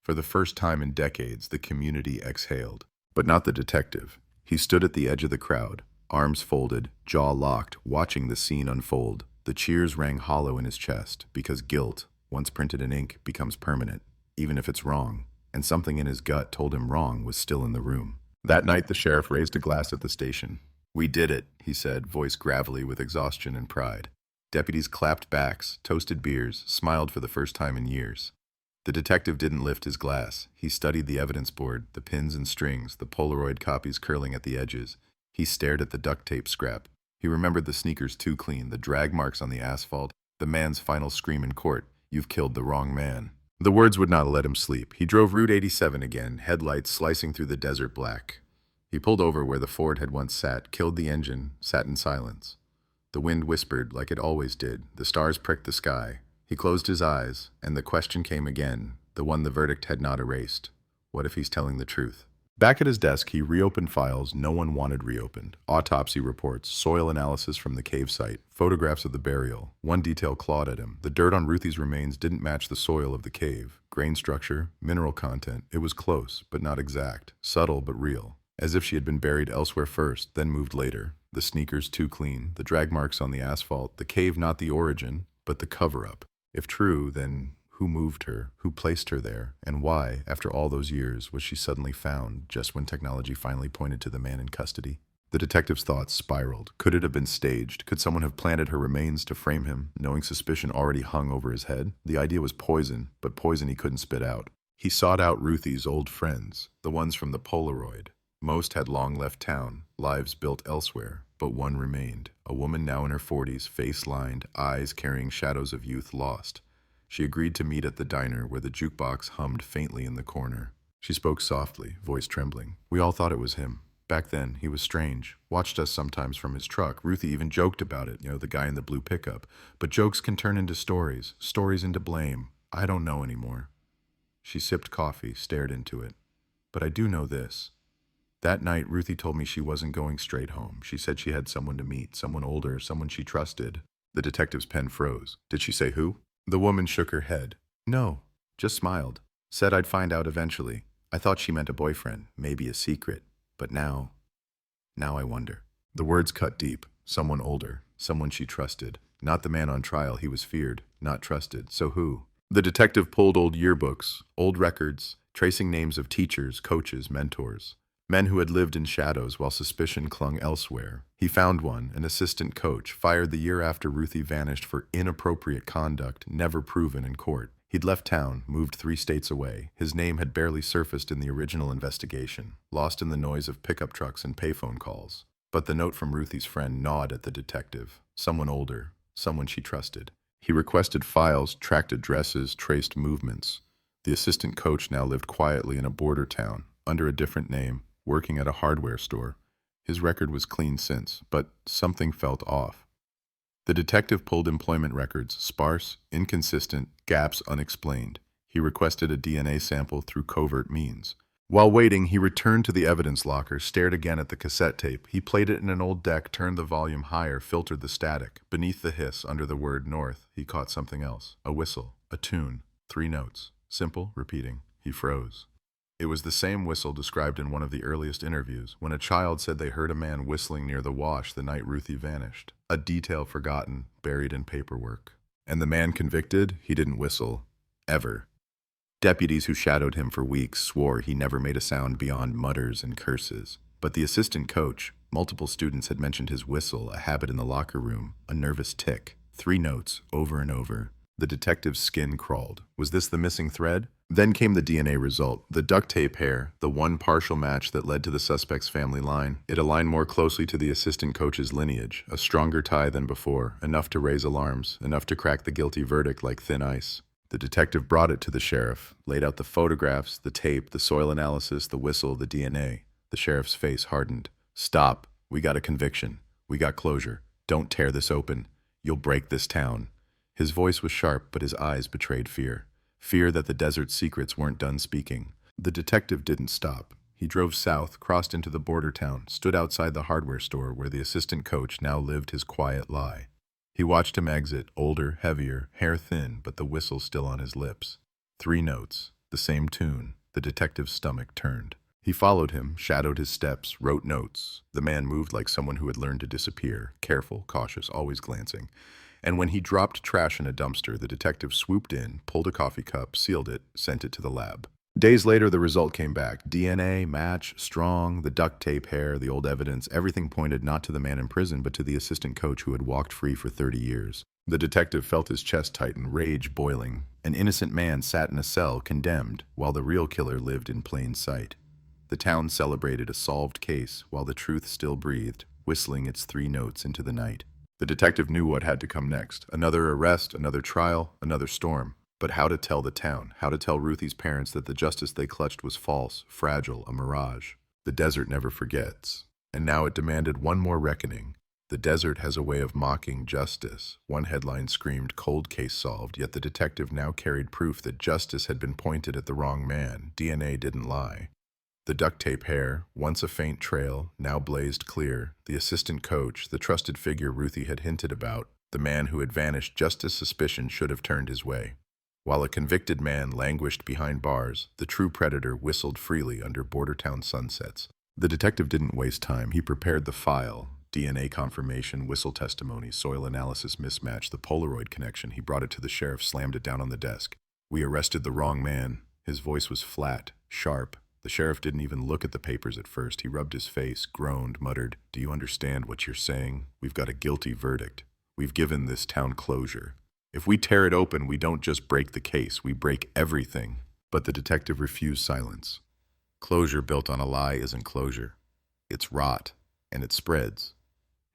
For the first time in decades, the community exhaled. But not the detective. He stood at the edge of the crowd, arms folded, jaw locked, watching the scene unfold. The cheers rang hollow in his chest, because guilt, once printed in ink, becomes permanent, even if it's wrong. And something in his gut told him wrong was still in the room. That night, the sheriff raised a glass at the station. "We did it," he said, voice gravelly with exhaustion and pride. Deputies clapped backs, toasted beers, smiled for the first time in years. The detective didn't lift his glass. He studied the evidence board, the pins and strings, the Polaroid copies curling at the edges. He stared at the duct tape scrap. He remembered the sneakers too clean, the drag marks on the asphalt, the man's final scream in court, "You've killed the wrong man." The words would not let him sleep. He drove Route 87 again, headlights slicing through the desert black. He pulled over where the Ford had once sat, killed the engine, sat in silence. The wind whispered like it always did. The stars pricked the sky. He closed his eyes, and the question came again, the one the verdict had not erased. What if he's telling the truth? Back at his desk, he reopened files no one wanted reopened. Autopsy reports, soil analysis from the cave site, photographs of the burial. One detail clawed at him. The dirt on Ruthie's remains didn't match the soil of the cave. Grain structure, mineral content. It was close, but not exact. Subtle, but real. As if she had been buried elsewhere first, then moved later. The sneakers too clean, the drag marks on the asphalt, the cave not the origin, but the cover-up. If true, then who moved her? Who placed her there? And why, after all those years, was she suddenly found, just when technology finally pointed to the man in custody? The detective's thoughts spiraled. Could it have been staged? Could someone have planted her remains to frame him, knowing suspicion already hung over his head? The idea was poison, but poison he couldn't spit out. He sought out Ruthie's old friends, the ones from the Polaroid. Most had long left town, lives built elsewhere, but one remained. A woman now in her 40s, face lined, eyes carrying shadows of youth lost. She agreed to meet at the diner where the jukebox hummed faintly in the corner. She spoke softly, voice trembling. We all thought it was him. Back then, he was strange. Watched us sometimes from his truck. Ruthie even joked about it, the guy in the blue pickup. But jokes can turn into stories, stories into blame. I don't know anymore. She sipped coffee, stared into it. But I do know this. That night, Ruthie told me she wasn't going straight home. She said she had someone to meet, someone older, someone she trusted. The detective's pen froze. Did she say who? The woman shook her head. No, just smiled. Said I'd find out eventually. I thought she meant a boyfriend, maybe a secret. But now I wonder. The words cut deep. Someone older, someone she trusted. Not the man on trial. He was feared, not trusted. So who? The detective pulled old yearbooks, old records, tracing names of teachers, coaches, mentors. Men who had lived in shadows while suspicion clung elsewhere. He found one, an assistant coach, fired the year after Ruthie vanished for inappropriate conduct, never proven in court. He'd left town, moved 3 states away. His name had barely surfaced in the original investigation, lost in the noise of pickup trucks and payphone calls. But the note from Ruthie's friend gnawed at the detective. Someone older, someone she trusted. He requested files, tracked addresses, traced movements. The assistant coach now lived quietly in a border town, under a different name, working at a hardware store. His record was clean since, but something felt off. The detective pulled employment records, sparse, inconsistent, gaps unexplained. He requested a DNA sample through covert means. While waiting, he returned to the evidence locker, stared again at the cassette tape. He played it in an old deck, turned the volume higher, filtered the static. Beneath the hiss, under the word north, he caught something else. A whistle, a tune, 3 notes. Simple, repeating. He froze. It was the same whistle described in one of the earliest interviews, when a child said they heard a man whistling near the wash the night Ruthie vanished. A detail forgotten, buried in paperwork. And the man convicted, he didn't whistle. Ever. Deputies who shadowed him for weeks swore he never made a sound beyond mutters and curses. But the assistant coach, multiple students had mentioned his whistle, a habit in the locker room, a nervous tick. 3 notes, over and over. The detective's skin crawled. Was this the missing thread? Then came the DNA result, the duct tape hair, the one partial match that led to the suspect's family line. It aligned more closely to the assistant coach's lineage, a stronger tie than before, enough to raise alarms, enough to crack the guilty verdict like thin ice. The detective brought it to the sheriff, laid out the photographs, the tape, the soil analysis, the whistle, the DNA. The sheriff's face hardened. Stop. We got a conviction. We got closure. Don't tear this open. You'll break this town. His voice was sharp, but his eyes betrayed fear. Fear that the desert's secrets weren't done speaking. The detective didn't stop. He drove south, crossed into the border town, stood outside the hardware store where the assistant coach now lived his quiet lie. He watched him exit, older, heavier, hair thin, but the whistle still on his lips. 3 notes, the same tune. The detective's stomach turned. He followed him, shadowed his steps, wrote notes. The man moved like someone who had learned to disappear, careful, cautious, always glancing. And when he dropped trash in a dumpster, the detective swooped in, pulled a coffee cup, sealed it, sent it to the lab. Days later, the result came back. DNA, match, strong, the duct tape hair, the old evidence, everything pointed not to the man in prison, but to the assistant coach who had walked free for 30 years. The detective felt his chest tighten, rage boiling. An innocent man sat in a cell, condemned, while the real killer lived in plain sight. The town celebrated a solved case, while the truth still breathed, whistling its 3 notes into the night. The detective knew what had to come next. Another arrest, another trial, another storm. But how to tell the town, how to tell Ruthie's parents that the justice they clutched was false, fragile, a mirage. The desert never forgets. And now it demanded one more reckoning. The desert has a way of mocking justice. One headline screamed, "Cold case solved," yet the detective now carried proof that justice had been pointed at the wrong man. DNA didn't lie. The duct tape hair, once a faint trail, now blazed clear. The assistant coach, the trusted figure Ruthie had hinted about, the man who had vanished just as suspicion should have turned his way. While a convicted man languished behind bars, the true predator whistled freely under border town sunsets. The detective didn't waste time. He prepared the file. DNA confirmation, whistle testimony, soil analysis mismatch, the Polaroid connection. He brought it to the sheriff, slammed it down on the desk. "We arrested the wrong man." His voice was flat, sharp. The sheriff didn't even look at the papers at first. He rubbed his face, groaned, muttered, "Do you understand what you're saying? We've got a guilty verdict. We've given this town closure. If we tear it open, we don't just break the case, we break everything." But the detective refused silence. Closure built on a lie isn't closure. It's rot, and it spreads.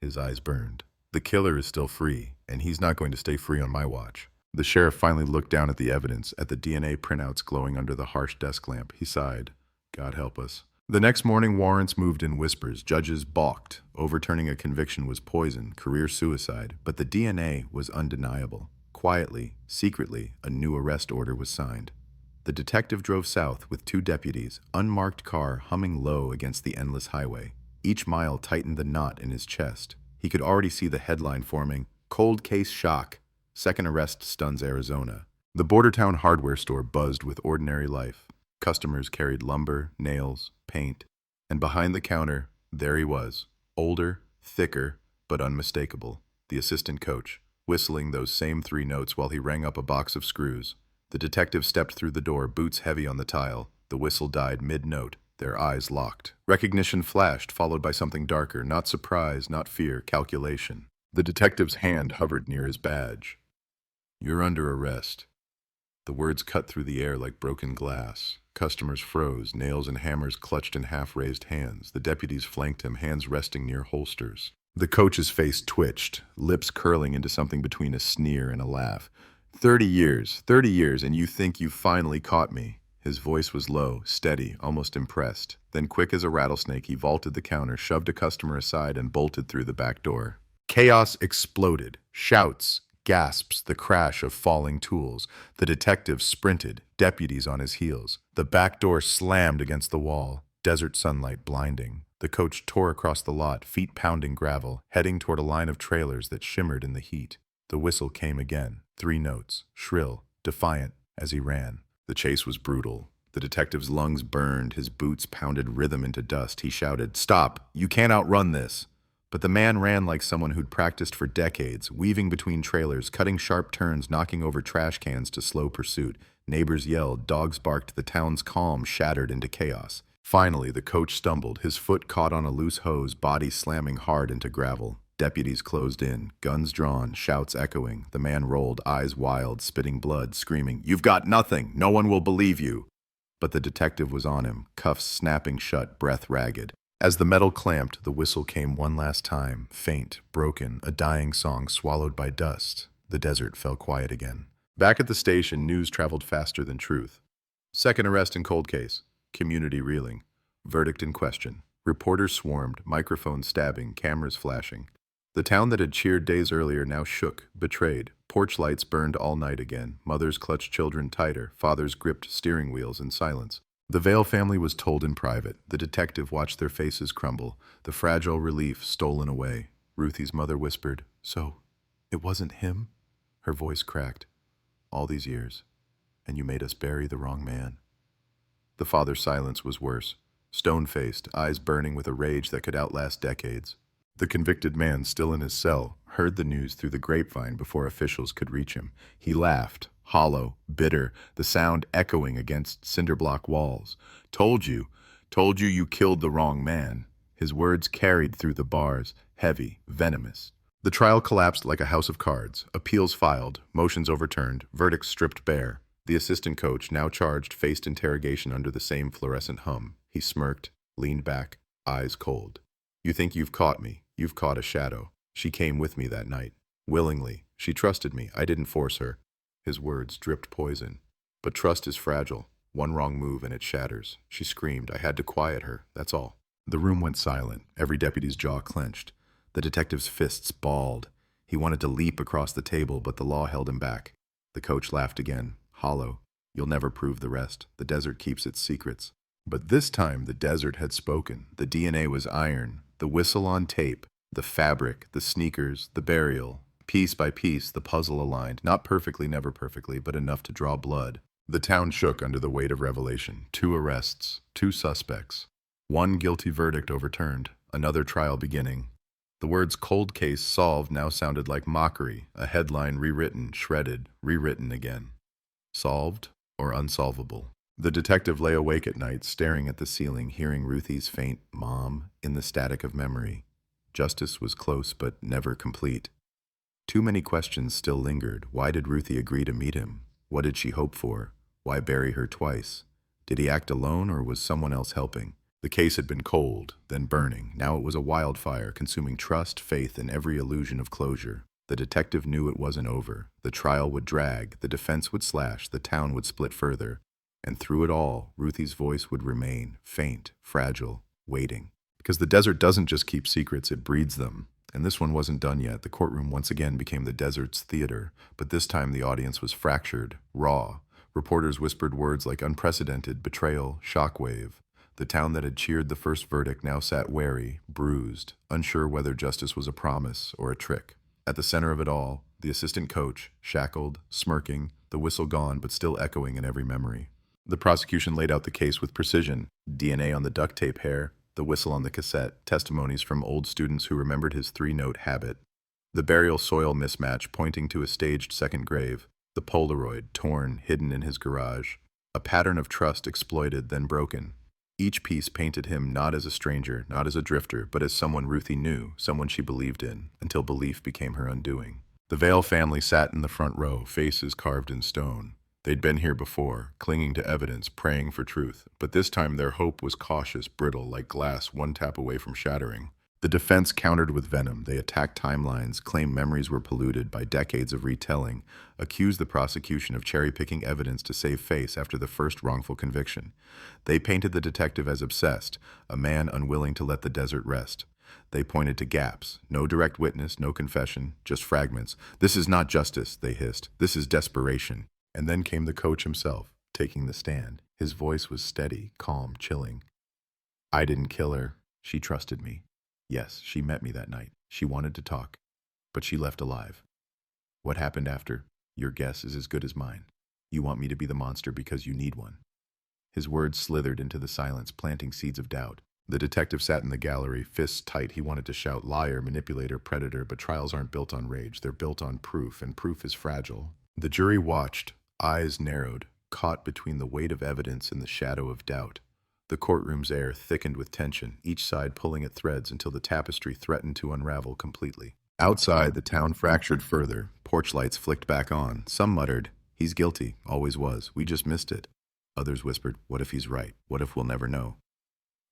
His eyes burned. The killer is still free, and he's not going to stay free on my watch. The sheriff finally looked down at the evidence, at the DNA printouts glowing under the harsh desk lamp. He sighed. God help us. The next morning, warrants moved in whispers. Judges balked. Overturning a conviction was poison, career suicide. But the DNA was undeniable. Quietly, secretly, a new arrest order was signed. The detective drove south with 2 deputies, unmarked car humming low against the endless highway. Each mile tightened the knot in his chest. He could already see the headline forming, "Cold case shock. Second arrest stuns Arizona." The border town hardware store buzzed with ordinary life. Customers carried lumber, nails, paint. And behind the counter, there he was, older, thicker, but unmistakable. The assistant coach. whistling those same 3 notes while he rang up a box of screws. The detective stepped through the door, boots heavy on the tile. The whistle died mid-note, their eyes locked. Recognition flashed, followed by something darker, not surprise, not fear, calculation. The detective's hand hovered near his badge. "You're under arrest." The words cut through the air like broken glass. Customers froze, nails and hammers clutched in half-raised hands. The deputies flanked him, hands resting near holsters. The coach's face twitched, lips curling into something between a sneer and a laugh. 30 years, and you think you finally caught me." His voice was low, steady, almost impressed. Then quick as a rattlesnake, he vaulted the counter, shoved a customer aside, and bolted through the back door. Chaos exploded. Shouts, gasps, the crash of falling tools. The detective sprinted, deputies on his heels. The back door slammed against the wall, desert sunlight blinding. The coach tore across the lot, feet pounding gravel, heading toward a line of trailers that shimmered in the heat. The whistle came again, 3 notes, shrill, defiant, as he ran. The chase was brutal. The detective's lungs burned, his boots pounded rhythm into dust. He shouted, "Stop! You can't outrun this!" But the man ran like someone who'd practiced for decades, weaving between trailers, cutting sharp turns, knocking over trash cans to slow pursuit. Neighbors yelled, dogs barked, the town's calm shattered into chaos. Finally, the coach stumbled, his foot caught on a loose hose, body slamming hard into gravel. Deputies closed in, guns drawn, shouts echoing. The man rolled, eyes wild, spitting blood, screaming, "You've got nothing! No one will believe you!" But the detective was on him, cuffs snapping shut, breath ragged. As the metal clamped, the whistle came one last time, faint, broken, a dying song swallowed by dust. The desert fell quiet again. Back at the station, news traveled faster than truth. Second arrest in cold case. Community reeling. Verdict in question. Reporters swarmed, microphones stabbing, cameras flashing. The town that had cheered days earlier now shook, betrayed. Porch lights burned all night again. Mothers clutched children tighter. Fathers gripped steering wheels in silence. The Vale family was told in private. The detective watched their faces crumble, the fragile relief stolen away. Ruthie's mother whispered, "So, it wasn't him?" Her voice cracked. "All these years, and you made us bury the wrong man." The father's silence was worse, stone-faced, eyes burning with a rage that could outlast decades. The convicted man, still in his cell, heard the news through the grapevine before officials could reach him. He laughed, hollow, bitter, the sound echoing against cinder-block walls. Told you you killed the wrong man." His words carried through the bars, heavy, venomous. The trial collapsed like a house of cards. Appeals filed, motions overturned, verdicts stripped bare. The assistant coach, now charged, faced interrogation under the same fluorescent hum. He smirked, leaned back, eyes cold. "You think you've caught me. You've caught a shadow. She came with me that night. Willingly. She trusted me. I didn't force her." His words dripped poison. "But trust is fragile. One wrong move and it shatters." She screamed. "I had to quiet her. That's all." The room went silent. Every deputy's jaw clenched. The detective's fists balled. He wanted to leap across the table, but the law held him back. The coach laughed again, hollow. "You'll never prove the rest. The desert keeps its secrets." But this time the desert had spoken. The DNA was iron. The whistle on tape. The fabric, the sneakers, the burial. Piece by piece, the puzzle aligned. Not perfectly, never perfectly, but enough to draw blood. The town shook under the weight of revelation. 2 arrests, 2 suspects. 1 guilty verdict overturned. Another trial beginning. The words "cold case solved" now sounded like mockery, a headline rewritten, shredded, rewritten again. Solved or unsolvable? The detective lay awake at night, staring at the ceiling, hearing Ruthie's faint "Mom" in the static of memory. Justice was close, but never complete. Too many questions still lingered. Why did Ruthie agree to meet him? What did she hope for? Why bury her twice? Did he act alone, or was someone else helping? The case had been cold, then burning. Now it was a wildfire, consuming trust, faith, and every illusion of closure. The detective knew it wasn't over. The trial would drag, the defense would slash, the town would split further. And through it all, Ruthie's voice would remain, faint, fragile, waiting. Because the desert doesn't just keep secrets, it breeds them. And this one wasn't done yet. The courtroom once again became the desert's theater, but this time the audience was fractured, raw. Reporters whispered words like unprecedented, betrayal, shockwave. The town that had cheered the first verdict now sat wary, bruised, unsure whether justice was a promise or a trick. At the center of it all, the assistant coach, shackled, smirking, the whistle gone but still echoing in every memory. The prosecution laid out the case with precision. DNA on the duct tape hair, the whistle on the cassette, testimonies from old students who remembered his 3-note habit. The burial soil mismatch pointing to a staged second grave, the Polaroid torn, hidden in his garage. A pattern of trust exploited, then broken. Each piece painted him not as a stranger, not as a drifter, but as someone Ruthie knew, someone she believed in, until belief became her undoing. The Vale family sat in the front row, faces carved in stone. They'd been here before, clinging to evidence, praying for truth, but this time their hope was cautious, brittle, like glass one tap away from shattering. The defense countered with venom. They attacked timelines, claimed memories were polluted by decades of retelling, accused the prosecution of cherry-picking evidence to save face after the first wrongful conviction. They painted the detective as obsessed, a man unwilling to let the desert rest. They pointed to gaps. No direct witness, no confession, just fragments. This is not justice, they hissed. This is desperation. And then came the coach himself, taking the stand. His voice was steady, calm, chilling. I didn't kill her. She trusted me. Yes, she met me that night. She wanted to talk, but she left alive. What happened after? Your guess is as good as mine. You want me to be the monster because you need one. His words slithered into the silence, planting seeds of doubt. The detective sat in the gallery, fists tight. He wanted to shout, liar, manipulator, predator, but trials aren't built on rage. They're built on proof, and proof is fragile. The jury watched, eyes narrowed, caught between the weight of evidence and the shadow of doubt. The courtroom's air thickened with tension, each side pulling at threads until the tapestry threatened to unravel completely. Outside, the town fractured further. Porch lights flicked back on. Some muttered, he's guilty, always was. We just missed it. Others whispered, what if he's right? What if we'll never know?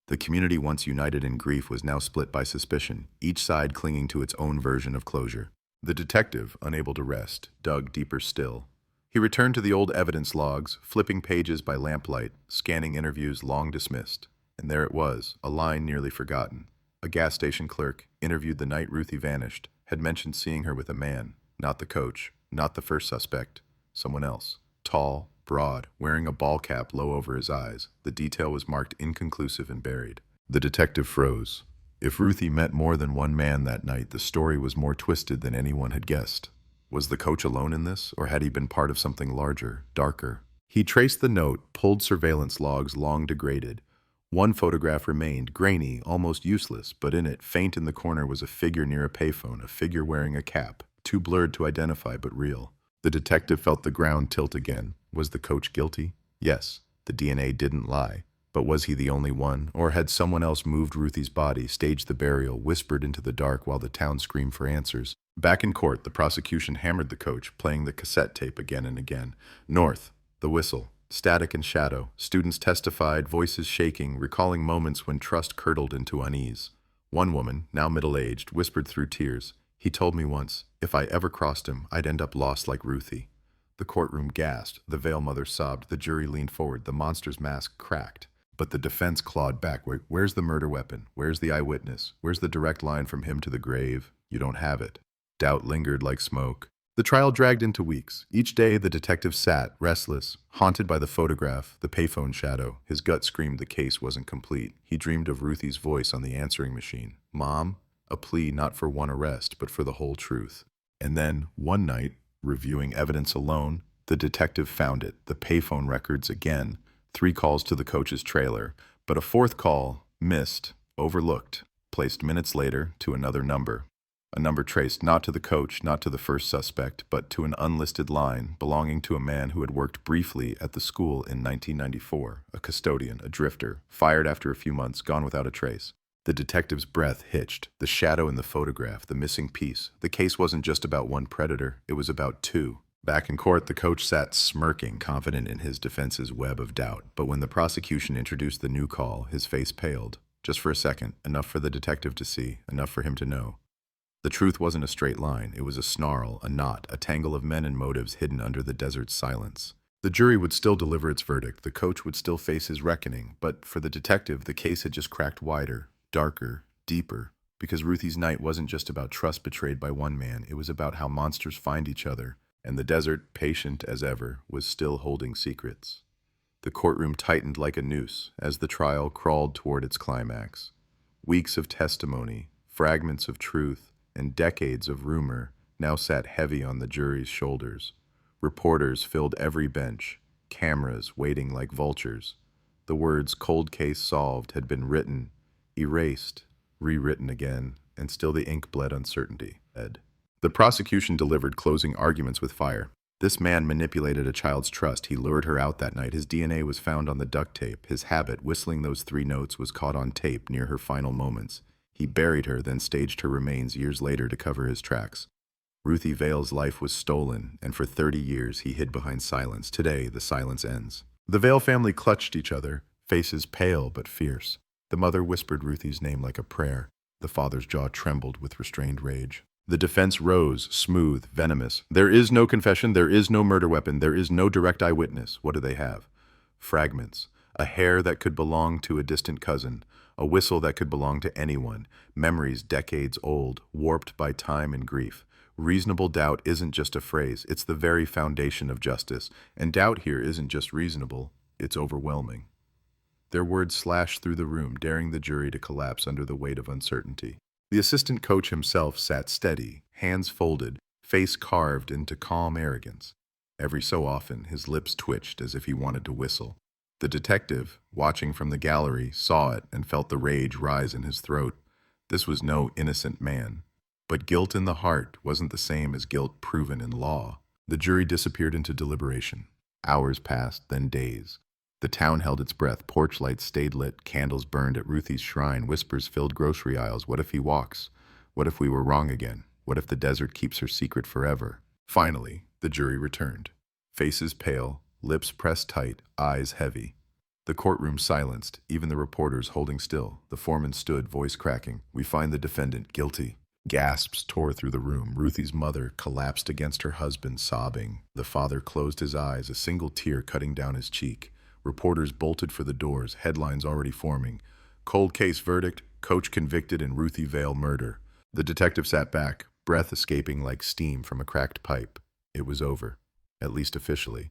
The community, once united in grief, was now split by suspicion, each side clinging to its own version of closure. The detective, unable to rest, dug deeper still. He returned to the old evidence logs, flipping pages by lamplight, scanning interviews long dismissed. And there it was, a line nearly forgotten. A gas station clerk, interviewed the night Ruthie vanished, had mentioned seeing her with a man, not the coach, not the first suspect, someone else. Tall, broad, wearing a ball cap low over his eyes. The detail was marked inconclusive and buried. The detective froze. If Ruthie met more than one man that night, the story was more twisted than anyone had guessed. Was the coach alone in this, or had he been part of something larger, darker? He traced the note, pulled surveillance logs long degraded. One photograph remained, grainy, almost useless, but in it, faint in the corner, was a figure near a payphone, a figure wearing a cap, too blurred to identify but real. The detective felt the ground tilt again. Was the coach guilty? Yes, the DNA didn't lie. But was he the only one, or had someone else moved Ruthie's body, staged the burial, whispered into the dark while the town screamed for answers? Back in court, the prosecution hammered the coach, playing the cassette tape again and again. North, the whistle, static and shadow. Students testified, voices shaking, recalling moments when trust curdled into unease. One woman, now middle-aged, whispered through tears, he told me once, if I ever crossed him, I'd end up lost like Ruthie. The courtroom gasped, the Vale mother sobbed, the jury leaned forward, the monster's mask cracked. But the defense clawed back. Where's the murder weapon? Where's the eyewitness? Where's the direct line from him to the grave? You don't have it. Doubt lingered like smoke. The trial dragged into weeks. Each day the detective sat, restless, haunted by the photograph, the payphone shadow. His gut screamed the case wasn't complete. He dreamed of Ruthie's voice on the answering machine. Mom? A plea not for one arrest, but for the whole truth. And then, one night, reviewing evidence alone, the detective found it, the payphone records again. 3 calls to the coach's trailer, but a 4th call, missed, overlooked, placed minutes later to another number. A number traced not to the coach, not to the first suspect, but to an unlisted line belonging to a man who had worked briefly at the school in 1994, a custodian, a drifter, fired after a few months, gone without a trace. The detective's breath hitched, the shadow in the photograph, the missing piece. The case wasn't just about one predator, it was about 2. Back in court, the coach sat smirking, confident in his defense's web of doubt. But when the prosecution introduced the new call, his face paled. Just for a second, enough for the detective to see, enough for him to know. The truth wasn't a straight line. It was a snarl, a knot, a tangle of men and motives hidden under the desert's silence. The jury would still deliver its verdict. The coach would still face his reckoning. But for the detective, the case had just cracked wider, darker, deeper. Because Ruthie's night wasn't just about trust betrayed by one man. It was about how monsters find each other. And the desert, patient as ever, was still holding secrets. The courtroom tightened like a noose as the trial crawled toward its climax. Weeks of testimony, fragments of truth, and decades of rumor now sat heavy on the jury's shoulders. Reporters filled every bench, cameras waiting like vultures. The words "cold case solved" had been written, erased, rewritten again, and still the ink bled uncertainty. The prosecution delivered closing arguments with fire. This man manipulated a child's trust. He lured her out that night. His DNA was found on the duct tape. His habit, whistling those 3 notes, was caught on tape near her final moments. He buried her, then staged her remains years later to cover his tracks. Ruthie Vale's life was stolen, and for 30 years he hid behind silence. Today, the silence ends. The Vale family clutched each other, faces pale but fierce. The mother whispered Ruthie's name like a prayer. The father's jaw trembled with restrained rage. The defense rose, smooth, venomous. There is no confession, there is no murder weapon, there is no direct eyewitness. What do they have? Fragments. A hair that could belong to a distant cousin. A whistle that could belong to anyone. Memories decades old, warped by time and grief. Reasonable doubt isn't just a phrase, it's the very foundation of justice. And doubt here isn't just reasonable, it's overwhelming. Their words slashed through the room, daring the jury to collapse under the weight of uncertainty. The assistant coach himself sat steady, hands folded, face carved into calm arrogance. Every so often, his lips twitched as if he wanted to whistle. The detective, watching from the gallery, saw it and felt the rage rise in his throat. This was no innocent man. But guilt in the heart wasn't the same as guilt proven in law. The jury disappeared into deliberation. Hours passed, then days. The town held its breath. Porch lights stayed lit, candles burned at Ruthie's shrine, whispers filled grocery aisles. What if he walks? What if we were wrong again? What if the desert keeps her secret forever? Finally, the jury returned. Faces pale, lips pressed tight, eyes heavy. The courtroom silenced, even the reporters holding still. The foreman stood, voice cracking. We find the defendant guilty. Gasps tore through the room. Ruthie's mother collapsed against her husband, sobbing. The father closed his eyes, a single tear cutting down his cheek. Reporters bolted for the doors, headlines already forming. Cold case verdict, coach convicted in Ruthie Vale murder. The detective sat back, breath escaping like steam from a cracked pipe. It was over, at least officially.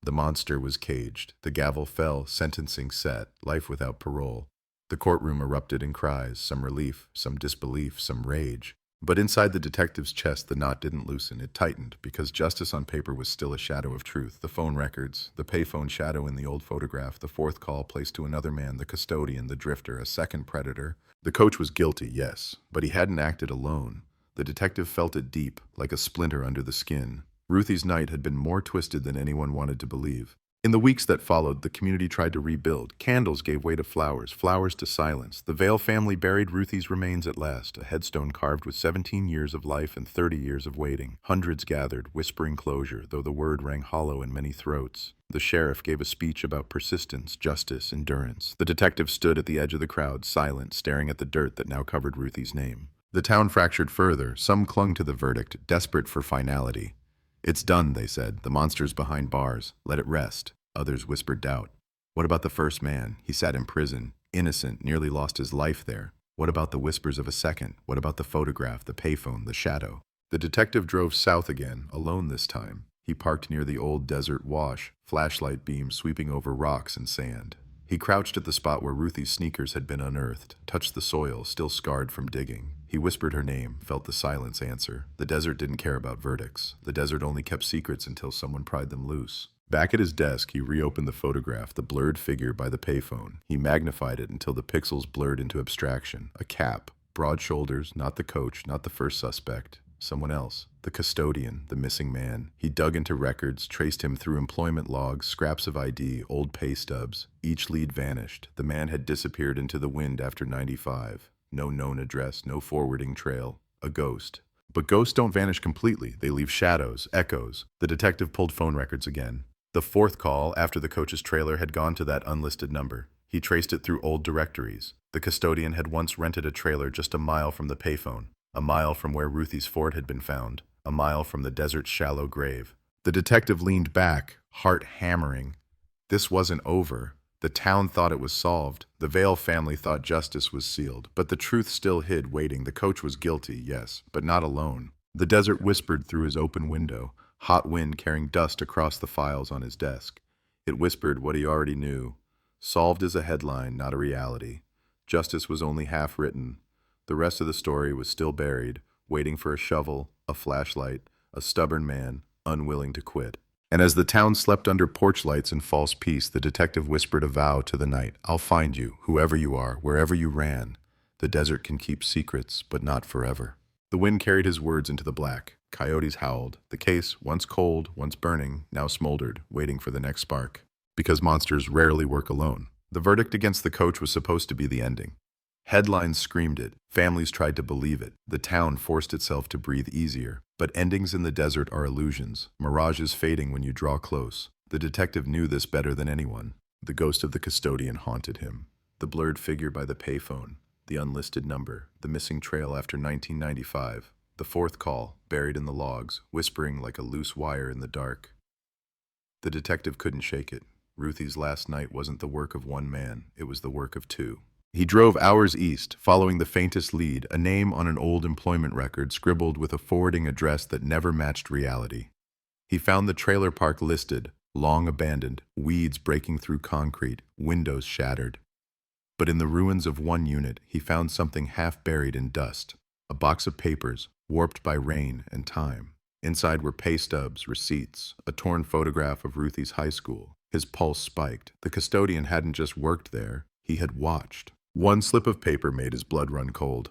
The monster was caged. The gavel fell, sentencing set, life without parole. The courtroom erupted in cries, some relief, some disbelief, some rage. But inside the detective's chest, the knot didn't loosen. It tightened, because justice on paper was still a shadow of truth. The phone records, the payphone shadow in the old photograph, the 4th call placed to another man, the custodian, the drifter, a second predator. The coach was guilty, yes, but he hadn't acted alone. The detective felt it deep, like a splinter under the skin. Ruthie's night had been more twisted than anyone wanted to believe. In the weeks that followed, the community tried to rebuild. Candles gave way to flowers, flowers to silence. The Vale family buried Ruthie's remains at last, a headstone carved with 17 years of life and 30 years of waiting. Hundreds gathered, whispering closure, though the word rang hollow in many throats. The sheriff gave a speech about persistence, justice, endurance. The detective stood at the edge of the crowd, silent, staring at the dirt that now covered Ruthie's name. The town fractured further. Some clung to the verdict, desperate for finality. It's done, they said. The monster's behind bars. Let it rest. Others whispered doubt. What about the first man? He sat in prison, innocent, nearly lost his life there. What about the whispers of a second? What about the photograph, the payphone, the shadow? The detective drove south again, alone this time. He parked near the old desert wash, flashlight beams sweeping over rocks and sand. He crouched at the spot where Ruthie's sneakers had been unearthed, touched the soil, still scarred from digging. He whispered her name, felt the silence answer. The desert didn't care about verdicts. The desert only kept secrets until someone pried them loose. Back at his desk, he reopened the photograph, the blurred figure by the payphone. He magnified it until the pixels blurred into abstraction. A cap, broad shoulders, not the coach, not the first suspect. Someone else. The custodian, the missing man. He dug into records, traced him through employment logs, scraps of ID, old pay stubs. Each lead vanished. The man had disappeared into the wind after 95. No known address, no forwarding trail. A ghost. But ghosts don't vanish completely. They leave shadows, echoes. The detective pulled phone records again. The 4th call, after the coach's trailer, had gone to that unlisted number. He traced it through old directories. The custodian had once rented a trailer just a mile from the payphone. A mile from where Ruthie's Ford had been found. A mile from the desert's shallow grave. The detective leaned back, heart hammering. This wasn't over. The town thought it was solved. The Vale family thought justice was sealed. But the truth still hid, waiting. The coach was guilty, yes, but not alone. The desert whispered through his open window, hot wind carrying dust across the files on his desk. It whispered what he already knew. Solved is a headline, not a reality. Justice was only half written. The rest of the story was still buried, waiting for a shovel, a flashlight, a stubborn man, unwilling to quit. And as the town slept under porch lights in false peace, the detective whispered a vow to the night. I'll find you, whoever you are, wherever you ran. The desert can keep secrets, but not forever. The wind carried his words into the black. Coyotes howled. The case, once cold, once burning, now smoldered, waiting for the next spark. Because monsters rarely work alone. The verdict against the coach was supposed to be the ending. Headlines screamed it. Families tried to believe it. The town forced itself to breathe easier. But endings in the desert are illusions. Mirages fading when you draw close. The detective knew this better than anyone. The ghost of the custodian haunted him. The blurred figure by the payphone. The unlisted number. The missing trail after 1995. The fourth call, buried in the logs, whispering like a loose wire in the dark. The detective couldn't shake it. Ruthie's last night wasn't the work of one man. It was the work of two. He drove hours east, following the faintest lead, a name on an old employment record scribbled with a forwarding address that never matched reality. He found the trailer park listed, long abandoned, weeds breaking through concrete, windows shattered. But in the ruins of one unit, he found something half buried in dust, a box of papers, warped by rain and time. Inside were pay stubs, receipts, a torn photograph of Ruthie's high school. His pulse spiked. The custodian hadn't just worked there, he had watched. One slip of paper made his blood run cold.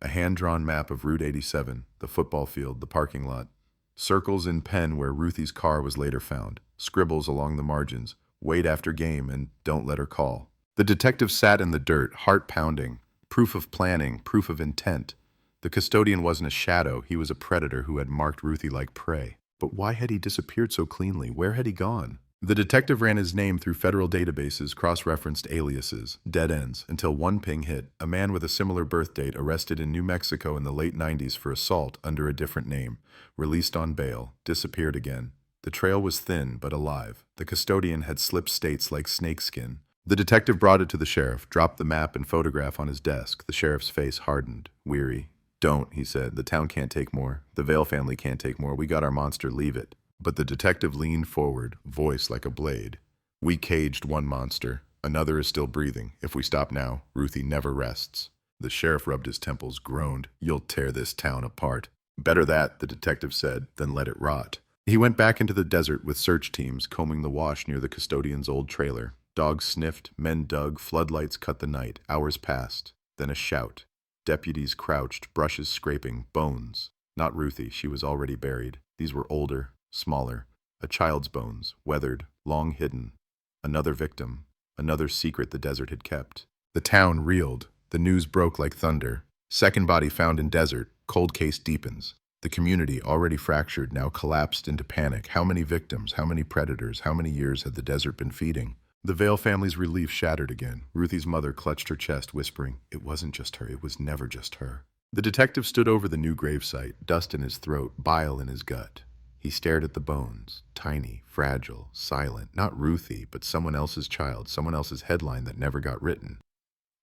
A hand-drawn map of Route 87, the football field, the parking lot. Circles in pen where Ruthie's car was later found. Scribbles along the margins. Wait after game and don't let her call. The detective sat in the dirt, heart pounding. Proof of planning, proof of intent. The custodian wasn't a shadow, he was a predator who had marked Ruthie like prey. But why had he disappeared so cleanly? Where had he gone? The detective ran his name through federal databases, cross-referenced aliases, dead ends, until one ping hit. A man with a similar birth date arrested in New Mexico in the late 90s for assault under a different name, released on bail, disappeared again. The trail was thin but alive. The custodian had slipped states like snakeskin. The detective brought it to the sheriff, dropped the map and photograph on his desk. The sheriff's face hardened, weary. "Don't," he said. "The town can't take more. The Vale family can't take more. We got our monster. Leave it." But the detective leaned forward, voice like a blade. "We caged one monster. Another is still breathing. If we stop now, Ruthie never rests." The sheriff rubbed his temples, groaned. "You'll tear this town apart." "Better that," the detective said, "than let it rot." He went back into the desert with search teams combing the wash near the custodian's old trailer. Dogs sniffed, men dug, floodlights cut the night. Hours passed. Then a shout. Deputies crouched, brushes scraping, bones. Not Ruthie, she was already buried. These were older, smaller. A child's bones, weathered, long hidden. Another victim. Another secret the desert had kept. The town reeled. The news broke like thunder. Second body found in desert. Cold case deepens. The community, already fractured, now collapsed into panic. How many victims? How many predators? How many years had the desert been feeding? The Vale family's relief shattered again. Ruthie's mother clutched her chest, whispering, "It wasn't just her. It was never just her." The detective stood over the new gravesite, dust in his throat, bile in his gut. He stared at the bones, tiny, fragile, silent. Not Ruthie, but someone else's child, someone else's headline that never got written.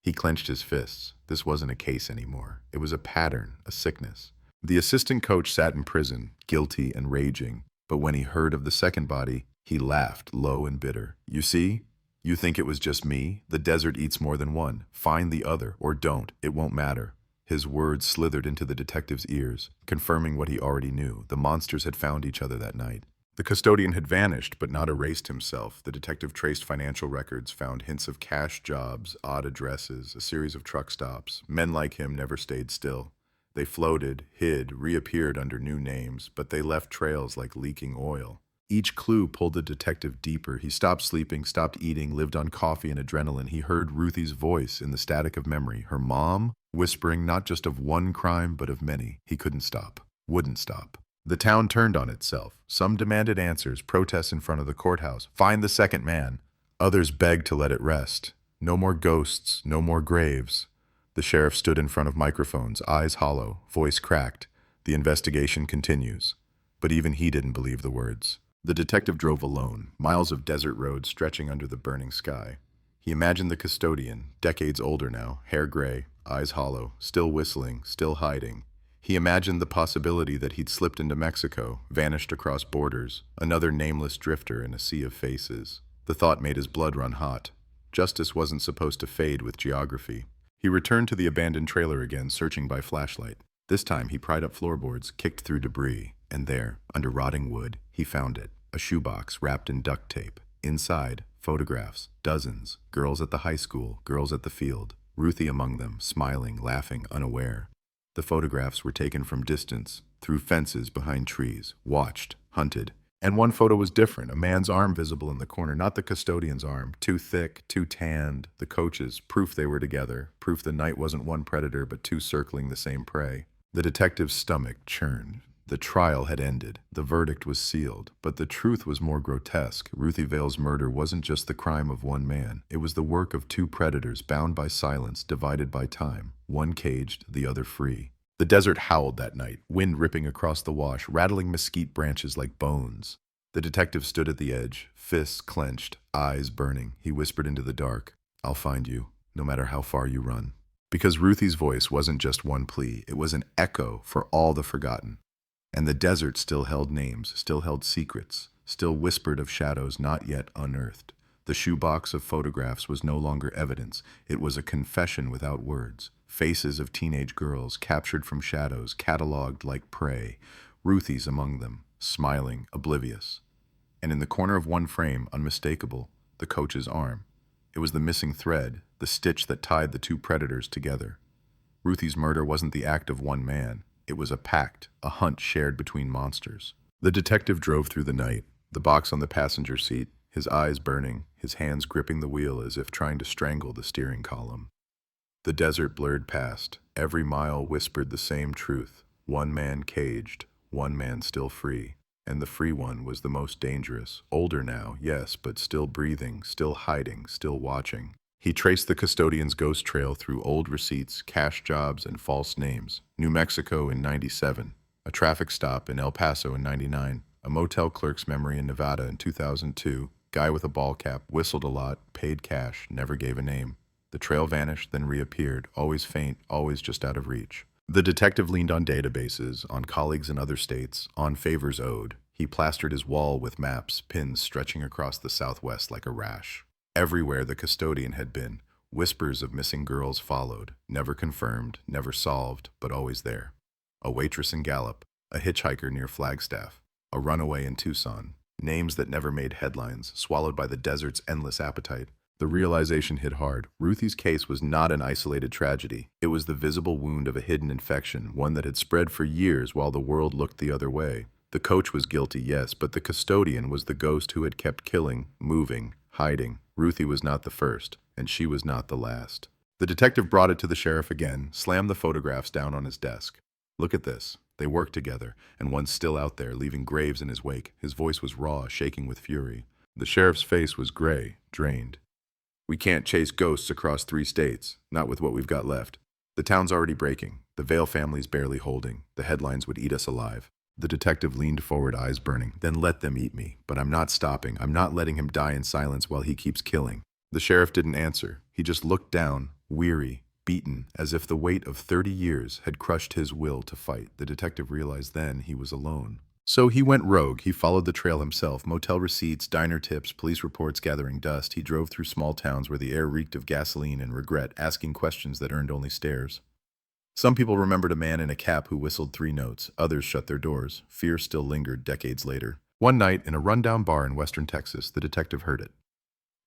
He clenched his fists. This wasn't a case anymore. It was a pattern, a sickness. The assistant coach sat in prison, guilty and raging. But when he heard of the second body, he laughed, low and bitter. "You see? You think it was just me? The desert eats more than one. Find the other, or don't. It won't matter." His words slithered into the detective's ears, confirming what he already knew. The monsters had found each other that night. The custodian had vanished, but not erased himself. The detective traced financial records, found hints of cash jobs, odd addresses, a series of truck stops. Men like him never stayed still. They floated, hid, reappeared under new names, but they left trails like leaking oil. Each clue pulled the detective deeper. He stopped sleeping, stopped eating, lived on coffee and adrenaline. He heard Ruthie's voice in the static of memory, her mom, whispering not just of one crime, but of many. He couldn't stop, wouldn't stop. The town turned on itself. Some demanded answers, protests in front of the courthouse. Find the second man. Others begged to let it rest. No more ghosts, no more graves. The sheriff stood in front of microphones, eyes hollow, voice cracked. The investigation continues. But even he didn't believe the words. The detective drove alone, miles of desert road stretching under the burning sky. He imagined the custodian, decades older now, hair gray, eyes hollow, still whistling, still hiding. He imagined the possibility that he'd slipped into Mexico, vanished across borders, another nameless drifter in a sea of faces. The thought made his blood run hot. Justice wasn't supposed to fade with geography. He returned to the abandoned trailer again, searching by flashlight. This time he pried up floorboards, kicked through debris, and there, under rotting wood, he found it. A shoebox wrapped in duct tape. Inside, photographs, dozens. Girls at the high school, girls at the field. Ruthie among them, smiling, laughing, unaware. The photographs were taken from distance, through fences, behind trees, watched, hunted. And one photo was different, a man's arm visible in the corner, not the custodian's arm, too thick, too tanned. The coach's, proof they were together, proof the night wasn't one predator but two circling the same prey. The detective's stomach churned. The trial had ended. The verdict was sealed. But the truth was more grotesque. Ruthie Vale's murder wasn't just the crime of one man. It was the work of two predators, bound by silence, divided by time. One caged, the other free. The desert howled that night, wind ripping across the wash, rattling mesquite branches like bones. The detective stood at the edge, fists clenched, eyes burning. He whispered into the dark, "I'll find you, no matter how far you run." Because Ruthie's voice wasn't just one plea, it was an echo for all the forgotten. And the desert still held names, still held secrets, still whispered of shadows not yet unearthed. The shoebox of photographs was no longer evidence. It was a confession without words. Faces of teenage girls, captured from shadows, catalogued like prey. Ruthie's among them, smiling, oblivious. And in the corner of one frame, unmistakable, the coach's arm. It was the missing thread, the stitch that tied the two predators together. Ruthie's murder wasn't the act of one man. It was a pact, a hunt shared between monsters. The detective drove through the night, the box on the passenger seat, his eyes burning, his hands gripping the wheel as if trying to strangle the steering column. The desert blurred past. Every mile whispered the same truth. One man caged, one man still free. And the free one was the most dangerous. Older now, yes, but still breathing, still hiding, still watching. He traced the custodian's ghost trail through old receipts, cash jobs, and false names. New Mexico in '97, a traffic stop in El Paso in '99, a motel clerk's memory in Nevada in 2002, guy with a ball cap, whistled a lot, paid cash, never gave a name. The trail vanished, then reappeared, always faint, always just out of reach. The detective leaned on databases, on colleagues in other states, on favors owed. He plastered his wall with maps, pins stretching across the Southwest like a rash. Everywhere the custodian had been, whispers of missing girls followed, never confirmed, never solved, but always there. A waitress in Gallup, a hitchhiker near Flagstaff, a runaway in Tucson. Names that never made headlines, swallowed by the desert's endless appetite. The realization hit hard. Ruthie's case was not an isolated tragedy. It was the visible wound of a hidden infection, one that had spread for years while the world looked the other way. The coach was guilty, yes, but the custodian was the ghost who had kept killing, moving, hiding. Ruthie was not the first, and she was not the last. The detective brought it to the sheriff again, slammed the photographs down on his desk. "Look at this. They worked together, and one's still out there, leaving graves in his wake." His voice was raw, shaking with fury. The sheriff's face was gray, drained. "We can't chase ghosts across 3 states, not with what we've got left. The town's already breaking. The Vale family's barely holding. The headlines would eat us alive." The detective leaned forward, eyes burning. "Then let them eat me. But I'm not stopping. I'm not letting him die in silence while he keeps killing." The sheriff didn't answer. He just looked down, weary, beaten, as if the weight of 30 years had crushed his will to fight. The detective realized then he was alone. So he went rogue. He followed the trail himself. Motel receipts, diner tips, police reports gathering dust. He drove through small towns where the air reeked of gasoline and regret, asking questions that earned only stares. Some people remembered a man in a cap who whistled 3 notes. Others shut their doors. Fear still lingered decades later. One night, in a rundown bar in western Texas, the detective heard it.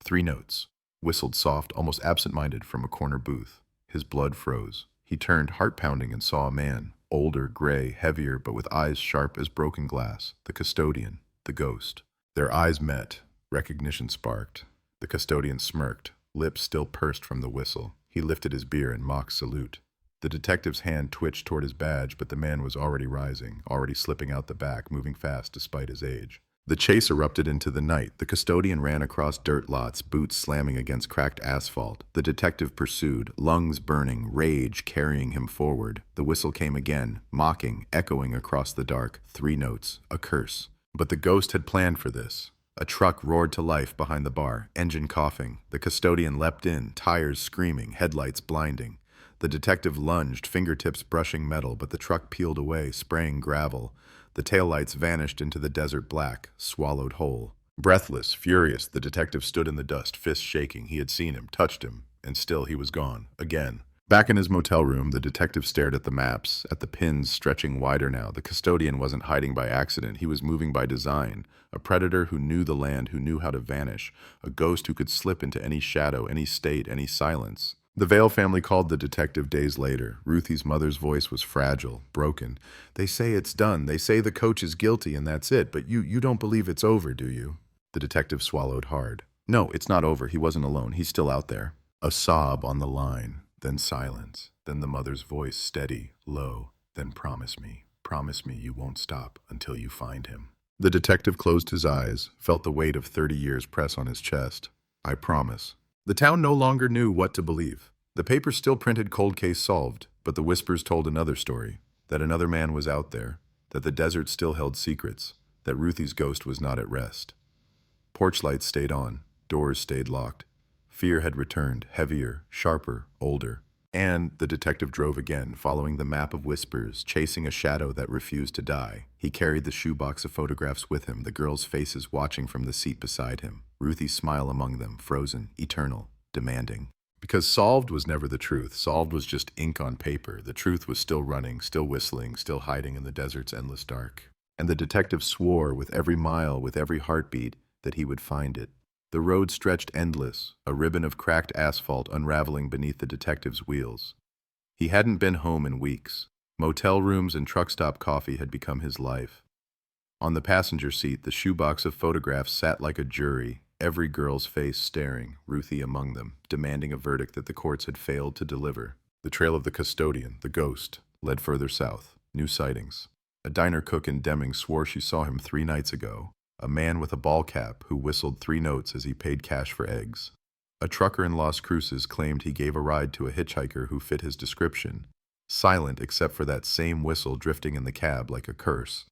3 notes, whistled soft, almost absent-minded, from a corner booth. His blood froze. He turned, heart-pounding, and saw a man. Older, gray, heavier, but with eyes sharp as broken glass. The custodian, the ghost. Their eyes met. Recognition sparked. The custodian smirked, lips still pursed from the whistle. He lifted his beer in mock salute. The detective's hand twitched toward his badge, but the man was already rising, already slipping out the back, moving fast despite his age. The chase erupted into the night. The custodian ran across dirt lots, boots slamming against cracked asphalt. The detective pursued, lungs burning, rage carrying him forward. The whistle came again, mocking, echoing across the dark. 3 notes, a curse. But the ghost had planned for this. A truck roared to life behind the bar, engine coughing. The custodian leapt in, tires screaming, headlights blinding. The detective lunged, fingertips brushing metal, but the truck peeled away, spraying gravel. The taillights vanished into the desert black, swallowed whole. Breathless, furious, the detective stood in the dust, fists shaking. He had seen him, touched him, and still he was gone. Again. Back in his motel room, the detective stared at the maps, at the pins stretching wider now. The custodian wasn't hiding by accident. He was moving by design. A predator who knew the land, who knew how to vanish. A ghost who could slip into any shadow, any state, any silence. The Vale family called the detective days later. Ruthie's mother's voice was fragile, broken. They say it's done. They say the coach is guilty and that's it, but you don't believe it's over, do you? The detective swallowed hard. No, it's not over. He wasn't alone. He's still out there. A sob on the line, then silence, then the mother's voice steady, low, then promise me you won't stop until you find him. The detective closed his eyes, felt the weight of 30 years press on his chest. I promise. The town no longer knew what to believe. The paper still printed cold case solved, but the whispers told another story, that another man was out there, that the desert still held secrets, that Ruthie's ghost was not at rest. Porch lights stayed on, doors stayed locked. Fear had returned, heavier, sharper, older. And the detective drove again, following the map of whispers, chasing a shadow that refused to die. He carried the shoebox of photographs with him, the girls' faces watching from the seat beside him. Ruthie's smile among them, frozen, eternal, demanding. Because solved was never the truth. Solved was just ink on paper. The truth was still running, still whistling, still hiding in the desert's endless dark. And the detective swore with every mile, with every heartbeat, that he would find it. The road stretched endless, a ribbon of cracked asphalt unraveling beneath the detective's wheels. He hadn't been home in weeks. Motel rooms and truck stop coffee had become his life. On the passenger seat, the shoebox of photographs sat like a jury, every girl's face staring, Ruthie among them, demanding a verdict that the courts had failed to deliver. The trail of the custodian, the ghost, led further south. New sightings. A diner cook in Deming swore she saw him 3 nights ago. A man with a ball cap who whistled 3 notes as he paid cash for eggs. A trucker in Las Cruces claimed he gave a ride to a hitchhiker who fit his description, silent except for that same whistle drifting in the cab like a curse.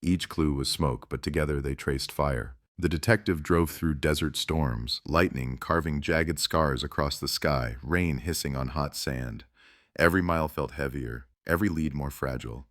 Each clue was smoke, but together they traced fire. The detective drove through desert storms, lightning carving jagged scars across the sky, rain hissing on hot sand. Every mile felt heavier, every lead more fragile.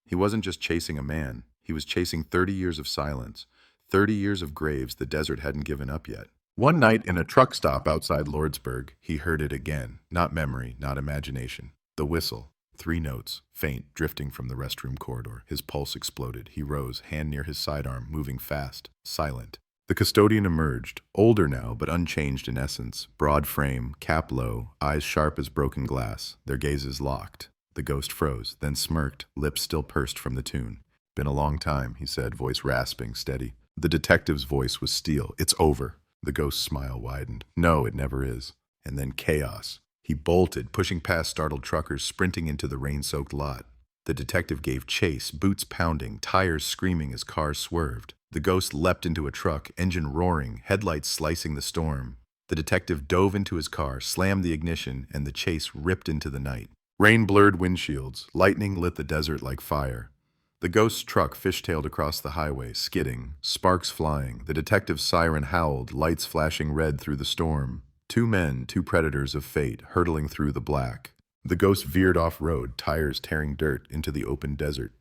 He wasn't just chasing a man, he was chasing 30 years of silence. 30 years of graves the desert hadn't given up yet. One night in a truck stop outside Lordsburg, he heard it again. Not memory, not imagination. The whistle. 3 notes, faint, drifting from the restroom corridor. His pulse exploded. He rose, hand near his sidearm, moving fast, silent. The custodian emerged, older now, but unchanged in essence. Broad frame, cap low, eyes sharp as broken glass, their gazes locked. The ghost froze, then smirked, lips still pursed from the tune. Been a long time, he said, voice rasping, steady. The detective's voice was steel. It's over. The ghost's smile widened. No, it never is. And then chaos. He bolted, pushing past startled truckers, sprinting into the rain-soaked lot. The detective gave chase, boots pounding, tires screaming as cars swerved. The ghost leapt into a truck, engine roaring, headlights slicing the storm. The detective dove into his car, slammed the ignition, and the chase ripped into the night. Rain blurred windshields. Lightning lit the desert like fire. The ghost's truck fishtailed across the highway, skidding, sparks flying. The detective's siren howled, lights flashing red through the storm. 2 men, 2 predators of fate, hurtling through the black. The ghost veered off-road, tires tearing dirt into the open desert.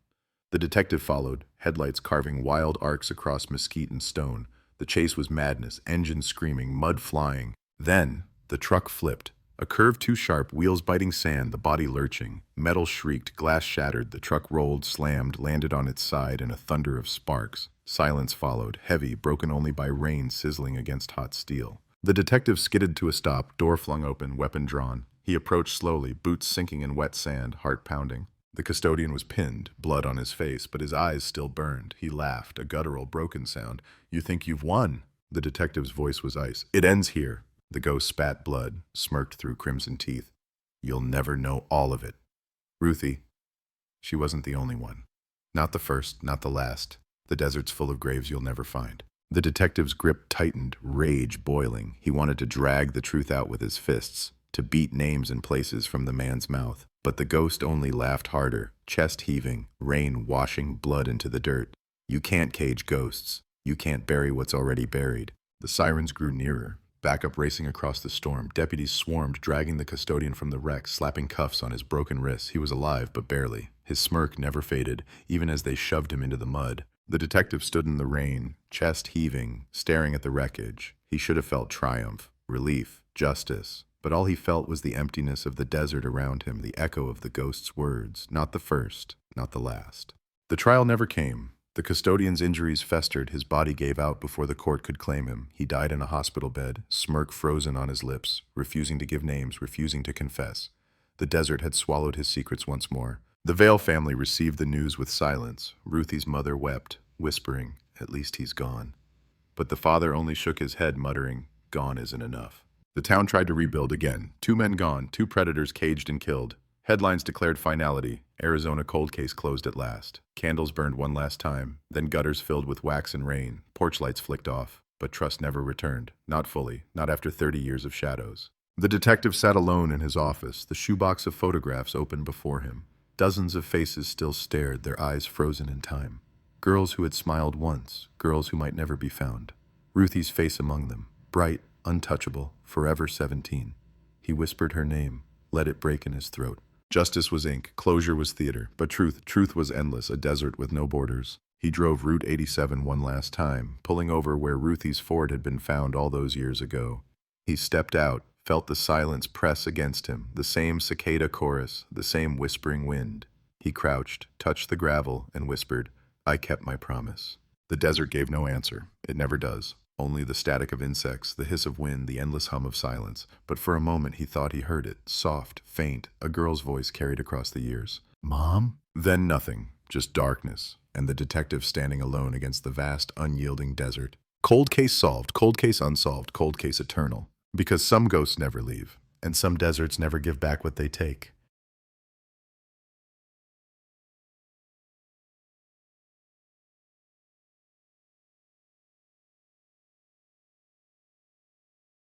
The detective followed, headlights carving wild arcs across mesquite and stone. The chase was madness, engines screaming, mud flying. Then, the truck flipped. A curve too sharp, wheels biting sand, the body lurching. Metal shrieked, glass shattered, the truck rolled, slammed, landed on its side in a thunder of sparks. Silence followed, heavy, broken only by rain sizzling against hot steel. The detective skidded to a stop, door flung open, weapon drawn. He approached slowly, boots sinking in wet sand, heart pounding. The custodian was pinned, blood on his face, but his eyes still burned. He laughed, a guttural, broken sound. You think you've won? The detective's voice was ice. It ends here. The ghost spat blood, smirked through crimson teeth. You'll never know all of it. Ruthie, she wasn't the only one. Not the first, not the last. The desert's full of graves you'll never find. The detective's grip tightened, rage boiling. He wanted to drag the truth out with his fists, to beat names and places from the man's mouth. But the ghost only laughed harder, chest heaving, rain washing blood into the dirt. You can't cage ghosts. You can't bury what's already buried. The sirens grew nearer. Backup racing across the storm. Deputies swarmed, dragging the custodian from the wreck, slapping cuffs on his broken wrists. He was alive, but barely. His smirk never faded, even as they shoved him into the mud. The detective stood in the rain, chest heaving, staring at the wreckage. He should have felt triumph, relief, justice. But all he felt was the emptiness of the desert around him, the echo of the ghost's words. Not the first, not the last. The trial never came. The custodian's injuries festered, his body gave out before the court could claim him. He died in a hospital bed, smirk frozen on his lips, refusing to give names, refusing to confess. The desert had swallowed his secrets once more. The Vale family received the news with silence. Ruthie's mother wept, whispering, "At least he's gone." But the father only shook his head, muttering, "Gone isn't enough." The town tried to rebuild again. 2 men gone, 2 predators caged and killed. Headlines declared finality. Arizona cold case closed at last. Candles burned one last time, then gutters filled with wax and rain. Porch lights flicked off, but trust never returned. Not fully, not after 30 years of shadows. The detective sat alone in his office, the shoebox of photographs open before him. Dozens of faces still stared, their eyes frozen in time. Girls who had smiled once, girls who might never be found. Ruthie's face among them, bright, untouchable, forever 17. He whispered her name, let it break in his throat. Justice was ink, closure was theater, but truth was endless, a desert with no borders. He drove Route 87 one last time, pulling over where Ruthie's Ford had been found all those years ago. He stepped out, felt the silence press against him, the same cicada chorus, the same whispering wind. He crouched, touched the gravel, and whispered, "I kept my promise." The desert gave no answer. It never does. Only the static of insects, the hiss of wind, the endless hum of silence. But for a moment he thought he heard it, soft, faint, a girl's voice carried across the years. "Mom?" Then nothing, just darkness, and the detective standing alone against the vast, unyielding desert. Cold case solved, cold case unsolved, cold case eternal. Because some ghosts never leave, and some deserts never give back what they take.